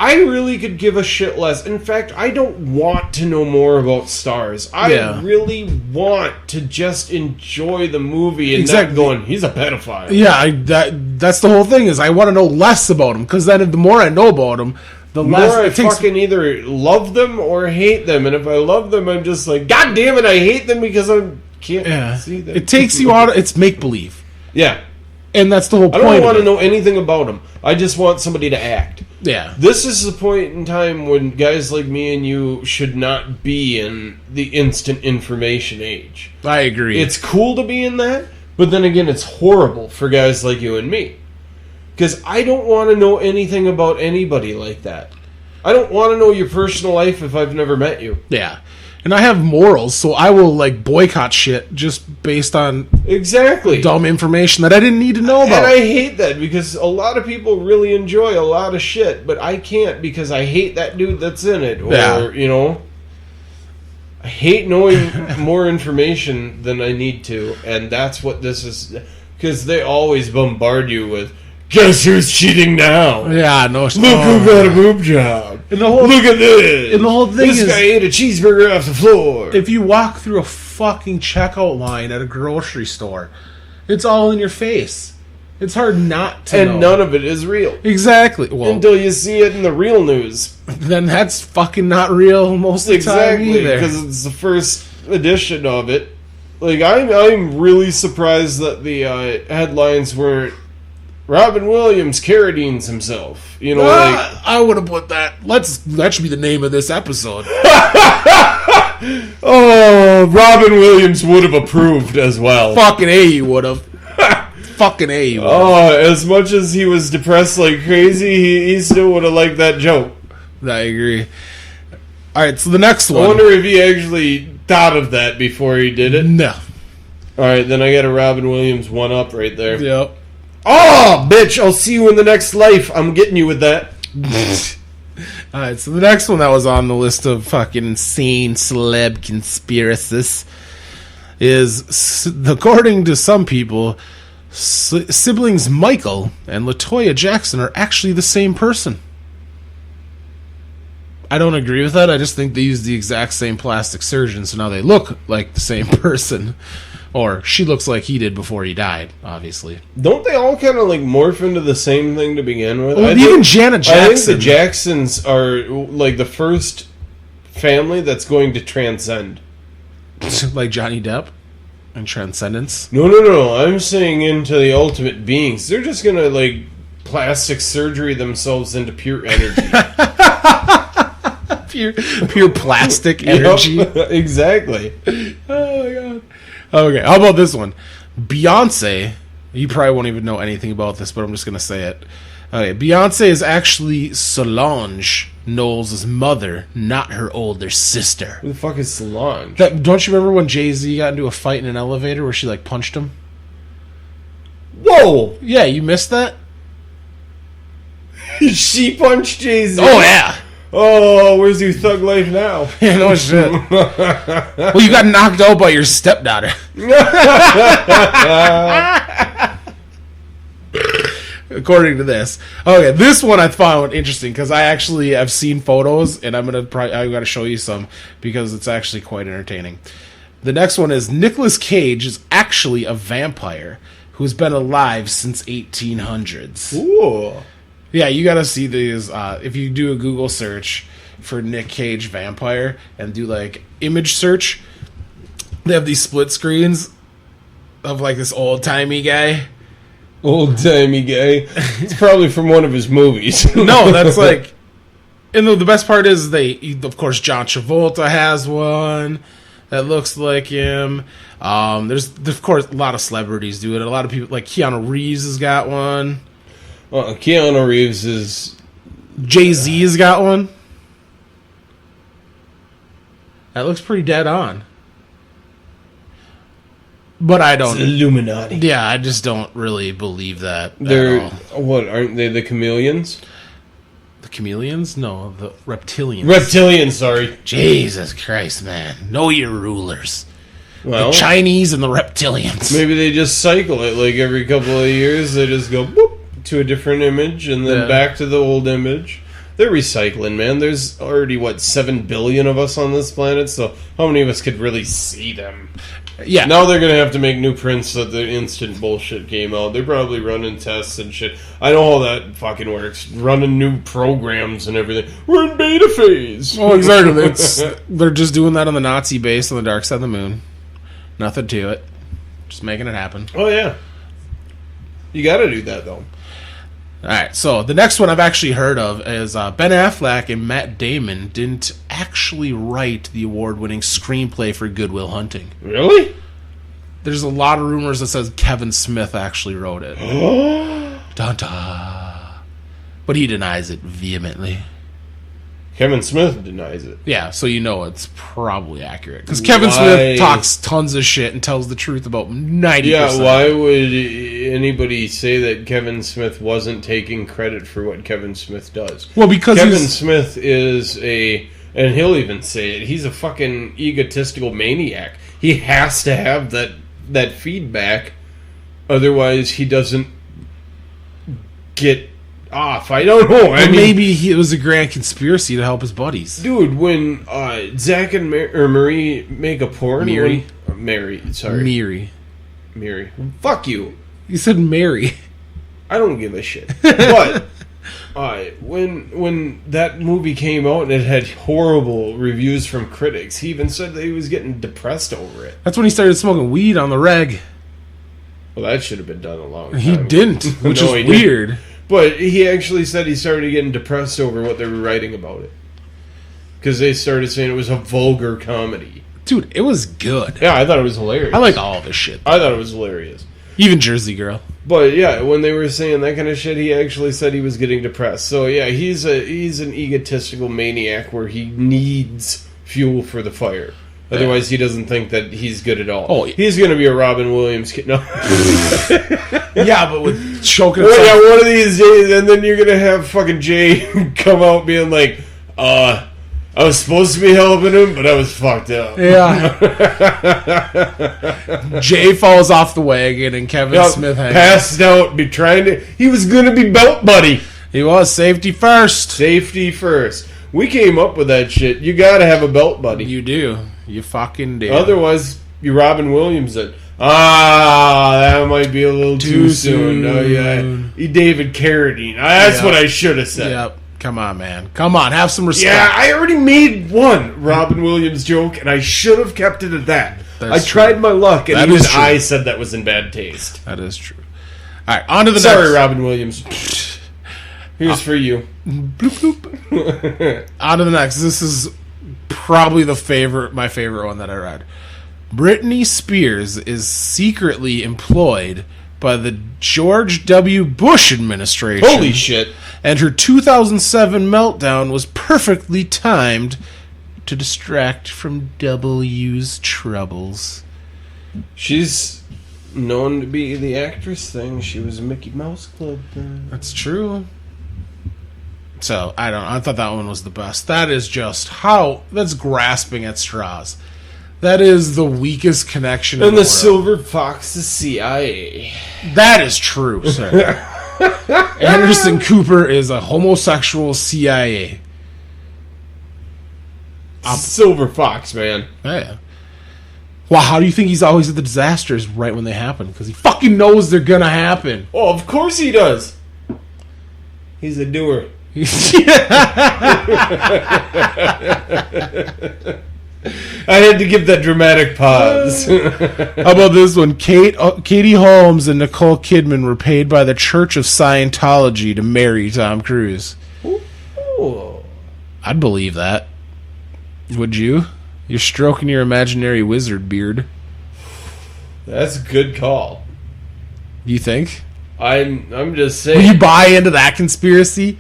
I really could give a shit less. In fact, I don't want to know more about stars. I really want to just enjoy the movie and not going, he's a pedophile. Yeah, that's the whole thing, is I want to know less about him, because then the more I know about him, the less I fucking either love them or hate them. And if I love them, I'm just like, God damn it, I hate them because I can't see them. It takes you out. It's make-believe. Yeah. And that's the whole point. I don't want to know anything about them. I just want somebody to act. Yeah. This is the point in time when guys like me and you should not be in the instant information age. I agree. It's cool to be in that, but then again, it's horrible for guys like you and me. Because I don't want to know anything about anybody like that. I don't want to know your personal life if I've never met you. Yeah. And I have morals, so I will boycott shit just based on dumb information that I didn't need to know about. And I hate that because a lot of people really enjoy a lot of shit, but I can't because I hate that dude that's in it. Or, I hate knowing more information than I need to, and that's what this is. Because they always bombard you with, guess who's cheating now? Yeah, no. Look who got a boob job. And look at this. And the whole thing this guy ate a cheeseburger off the floor. If you walk through a fucking checkout line at a grocery store, it's all in your face. It's hard not to know. And none of it is real. Exactly. Well, until you see it in the real news. Then that's fucking not real most of the time either. Because it's the first edition of it. I'm really surprised that the headlines weren't Robin Williams carradines himself. I would have put that. That should be the name of this episode. Oh, Robin Williams would have approved as well. Fucking A, you would have. Fucking A, you would have. Oh, as much as he was depressed like crazy, he still would have liked that joke. I agree. Alright, so the next one. I wonder if he actually thought of that before he did it. No. Alright, then I got a Robin Williams one-up right there. Yep. Oh, bitch, I'll see you in the next life. I'm getting you with that. Alright, so the next one that was on the list of fucking insane celeb conspiracies is, according to some people, siblings Michael and LaToya Jackson are actually the same person. I don't agree with that. I just think they use the exact same plastic surgeon, so now they look like the same person. Or she looks like he did before he died, obviously. Don't they all kind of morph into the same thing to begin with? Well, even Janet Jackson. I think the Jacksons are the first family that's going to transcend. Like Johnny Depp and Transcendence? No. I'm saying into the ultimate beings. They're just going to plastic surgery themselves into pure energy. pure plastic energy. Yep, exactly. Oh my god. Okay, how about this one? Beyonce, you probably won't even know anything about this, but I'm just going to say it. Okay, Beyonce is actually Solange Knowles' mother, not her older sister. Who the fuck is Solange? Don't you remember when Jay-Z got into a fight in an elevator where she punched him? Whoa! Yeah, you missed that? She punched Jay-Z? Oh, yeah! Oh, where's your thug life now? Yeah, no shit. Well, you got knocked out by your stepdaughter. According to this. Okay, this one I found interesting because I've seen photos and I got to show you some because it's actually quite entertaining. The next one is Nicolas Cage is actually a vampire who's been alive since 1800s. Ooh. Yeah, you gotta see these. If you do a Google search for Nick Cage vampire and do image search, they have these split screens of this old-timey guy. Old-timey guy? It's probably from one of his movies. No, that's and the best part is of course, John Travolta has one that looks like him. There's of course a lot of celebrities do it. A lot of people, Keanu Reeves has got one. Keanu Reeves is... Jay-Z has got one. That looks pretty dead on. But I don't... It's Illuminati. Yeah, I just don't really believe that They're... at all. What, aren't they the chameleons? The chameleons? No, the reptilians. Reptilians, sorry. Jesus Christ, man. Know your rulers. Well, the Chinese and the reptilians. Maybe they just cycle it every couple of years. They just go... Boop, to a different image and then back to the old image. they're recycling, man. There's already, 7 billion of us on this planet, so how many of us could really see them? Yeah. Now they're going to have to make new prints that the instant bullshit came out. They're probably running tests and shit. I know how that fucking works. Running new programs and everything. We're in beta phase. Oh, exactly. They're just doing that on the Nazi base on the dark side of the moon. Nothing to it. Just making it happen. Oh, yeah. You got to do that, though. Alright, so the next one I've actually heard of is Ben Affleck and Matt Damon didn't actually write the award-winning screenplay for Good Will Hunting. Really? There's a lot of rumors that says Kevin Smith actually wrote it. Dun dun. But he denies it vehemently. Kevin Smith denies it. Yeah, so you know it's probably accurate. Because Kevin Smith talks tons of shit and tells the truth about 90%. Yeah, why would anybody say that Kevin Smith wasn't taking credit for what Kevin Smith does? Well, because Kevin Smith is and he'll even say it, he's a fucking egotistical maniac. He has to have that feedback, otherwise he doesn't get off. I don't know. I mean, maybe it was a grand conspiracy to help his buddies. Dude, when Zach and Marie make a porn... Mary. Mary. Fuck you. You said Mary. I don't give a shit. But when that movie came out and it had horrible reviews from critics, he even said that he was getting depressed over it. That's when he started smoking weed on the reg. Well, that should have been done a long time He ago. didn't, which is weird. But he actually said he started getting depressed over what they were writing about it. Because they started saying it was a vulgar comedy. Dude, it was good. Yeah, I thought it was hilarious. I like all of his shit. I thought it was hilarious. Even Jersey Girl. But yeah, when they were saying that kind of shit, he actually said he was getting depressed. So yeah, he's an egotistical maniac where he needs fuel for the fire. Otherwise, he doesn't think that he's good at all. Oh, he's going to be a Robin Williams kid. No. Yeah, but with choking. Well, yeah, one of these days, and then you're going to have fucking Jay come out being like, I was supposed to be helping him, but I was fucked up. Yeah. Jay falls off the wagon, and Kevin Smith passed out. He was going to be belt buddy. He was safety first. Safety first. We came up with that shit. You got to have a belt buddy. You do. You fucking do. Otherwise, you Robin Williams it. That might be a little too soon. Oh yeah, you David Carradine. That's what I should have said. Yep. Come on, man. Come on. Have some respect. Yeah, I already made one Robin Williams joke, and I should have kept it at that. I tried my luck, and even I said that was in bad taste. That is true. All right, on to the next. Sorry, Robin Williams. Here's for you. Bloop, bloop. On to the next. This is probably my favorite one that I read. Britney Spears is secretly employed by the George W. Bush administration. Holy shit. And her 2007 meltdown was perfectly timed to distract from W's troubles. She's known to be the actress thing. She was a Mickey Mouse Club thing. That's true. So, I thought that one was the best. That is just that's grasping at straws. That is the weakest connection in the world. Silver Fox is CIA. That is true, sir. Anderson Cooper is a homosexual CIA. Silver Fox, man. Yeah. Well, how do you think he's always at the disasters right when they happen? Because he fucking knows they're gonna happen. Oh, of course he does. He's a doer. I had to give that dramatic pause. How about this one? Katie Holmes and Nicole Kidman were paid by the Church of Scientology to marry Tom Cruise. Ooh. I'd believe that. Would you? You're stroking your imaginary wizard beard. That's a good call. You think? I'm just saying. Will you buy into that conspiracy?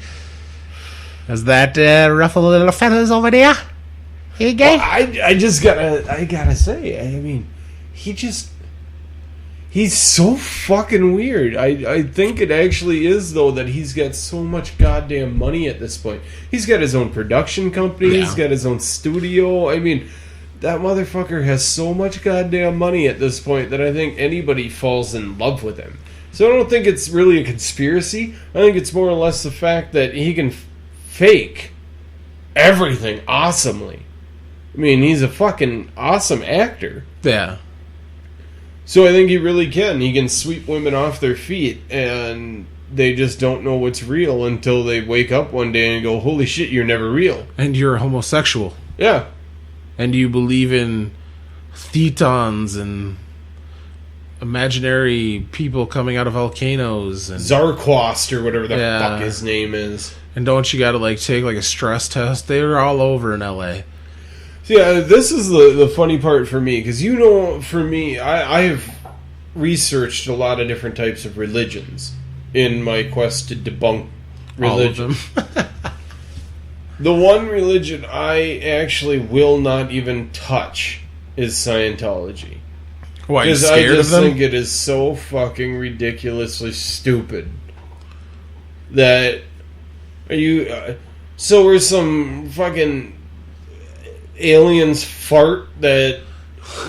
Does that ruffle the little feathers over there? Hey, guy? Well, I gotta say, I mean, he's so fucking weird. I think it actually is, though, that he's got so much goddamn money at this point. He's got his own production company. Yeah. He's got his own studio. I mean, that motherfucker has so much goddamn money at this point that I think anybody falls in love with him. So I don't think it's really a conspiracy. I think it's more or less the fact that he can fake everything awesomely. I mean, he's a fucking awesome actor. Yeah. So I think he really can. He can sweep women off their feet, and they just don't know what's real until they wake up one day and go, holy shit, you're never real. And you're homosexual. Yeah. And you believe in thetans and imaginary people coming out of volcanoes. And Zarquost, or whatever the fuck his name is. And don't you gotta, like, take, like, a stress test? They're all over in L.A. Yeah, this is the funny part for me, because for me, I have researched a lot of different types of religions in my quest to debunk religion. All of them. The one religion I actually will not even touch is Scientology. Why, you because scared I just of them? think it is so fucking ridiculously stupid that so we're some fucking aliens fart that.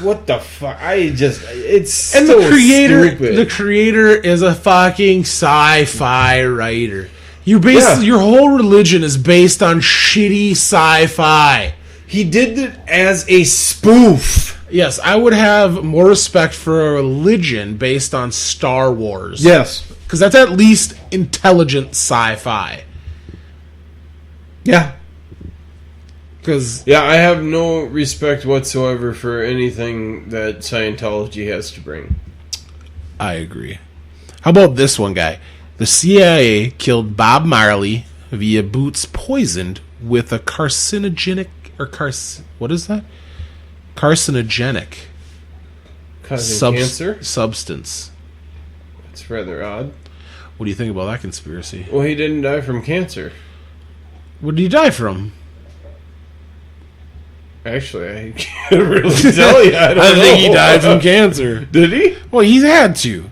What the fuck? It's and so the creator, stupid. The creator is a fucking sci-fi writer. Your whole religion is based on shitty sci-fi. He did it as a spoof. Yes, I would have more respect for a religion based on Star Wars. Yes, because that's at least intelligent sci-fi. Yeah. Because I have no respect whatsoever for anything that Scientology has to bring. I agree. How about this one guy? The CIA killed Bob Marley via boots poisoned with a carcinogenic what is that? Carcinogenic Causing cancer? Substance. That's rather odd. What do you think about that conspiracy? Well, he didn't die from cancer. What did he die from? Actually, I can't really tell you. I think he died from cancer. Did he? Well, he had to.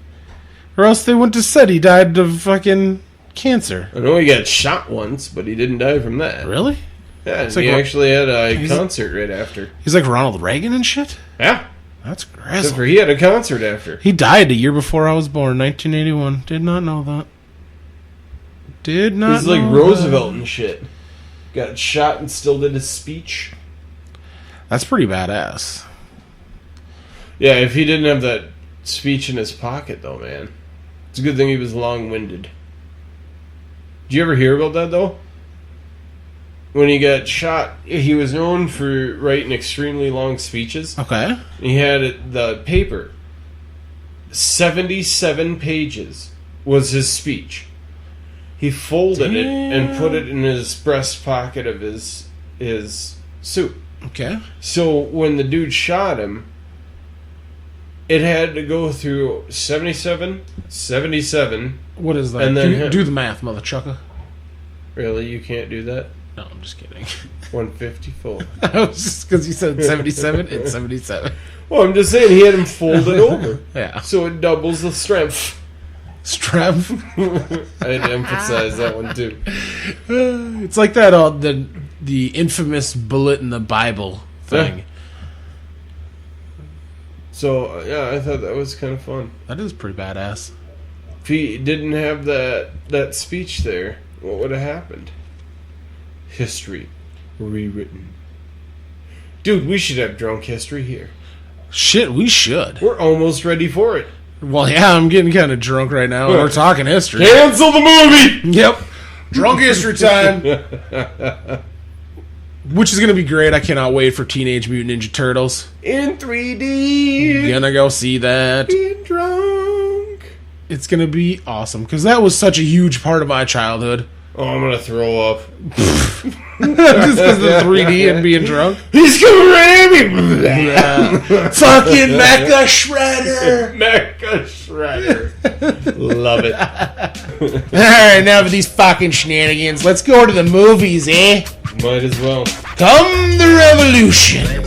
Or else they wouldn't have said he died of fucking cancer. I know he got shot once, but he didn't die from that. Really? Yeah, It's he like actually had a concert right after. He's like Ronald Reagan and shit? Yeah. That's Except crazy. for he had a concert after. He died a year before I was born, 1981. Did not know that. Did not He's know like Roosevelt that. and shit. Got shot and still did his speech. That's pretty badass. Yeah, if he didn't have that speech in his pocket, though, man. It's a good thing he was long-winded. Did you ever hear about that, though? When he got shot, he was known for writing extremely long speeches. Okay. He had the paper. 77 pages was his speech. He folded it and put it in his breast pocket of his suit. Okay. So when the dude shot him, it had to go through 77. What is that? And then do the math, mother chucker. Really? You can't do that? No, I'm just kidding. 154. I was just because you said 77 and 77. Well, I'm just saying he had him folded over. Yeah. So it doubles the strength. Strength. I had to emphasize that one too. It's like that the infamous bullet in the Bible thing. Yeah. So, yeah, I thought that was kind of fun. That is pretty badass. If he didn't have that speech there, what would have happened? History rewritten. Dude, we should have drunk history here. Shit, we should. We're almost ready for it. Well, yeah, I'm getting kind of drunk right now. We're talking history. Cancel the movie! Yep. Drunk history time. Which is going to be great. I cannot wait for Teenage Mutant Ninja Turtles. In 3D. Gonna go see that. Being drunk. It's going to be awesome because that was such a huge part of my childhood. Oh, I'm going to throw up. Just because of the 3D and being drunk. He's coming right at me. Yeah. Fucking Mecha Shredder. Mecha Shredder. Love it. Alright, now for these fucking shenanigans, let's go to the movies, eh? Might as well. Come the revolution.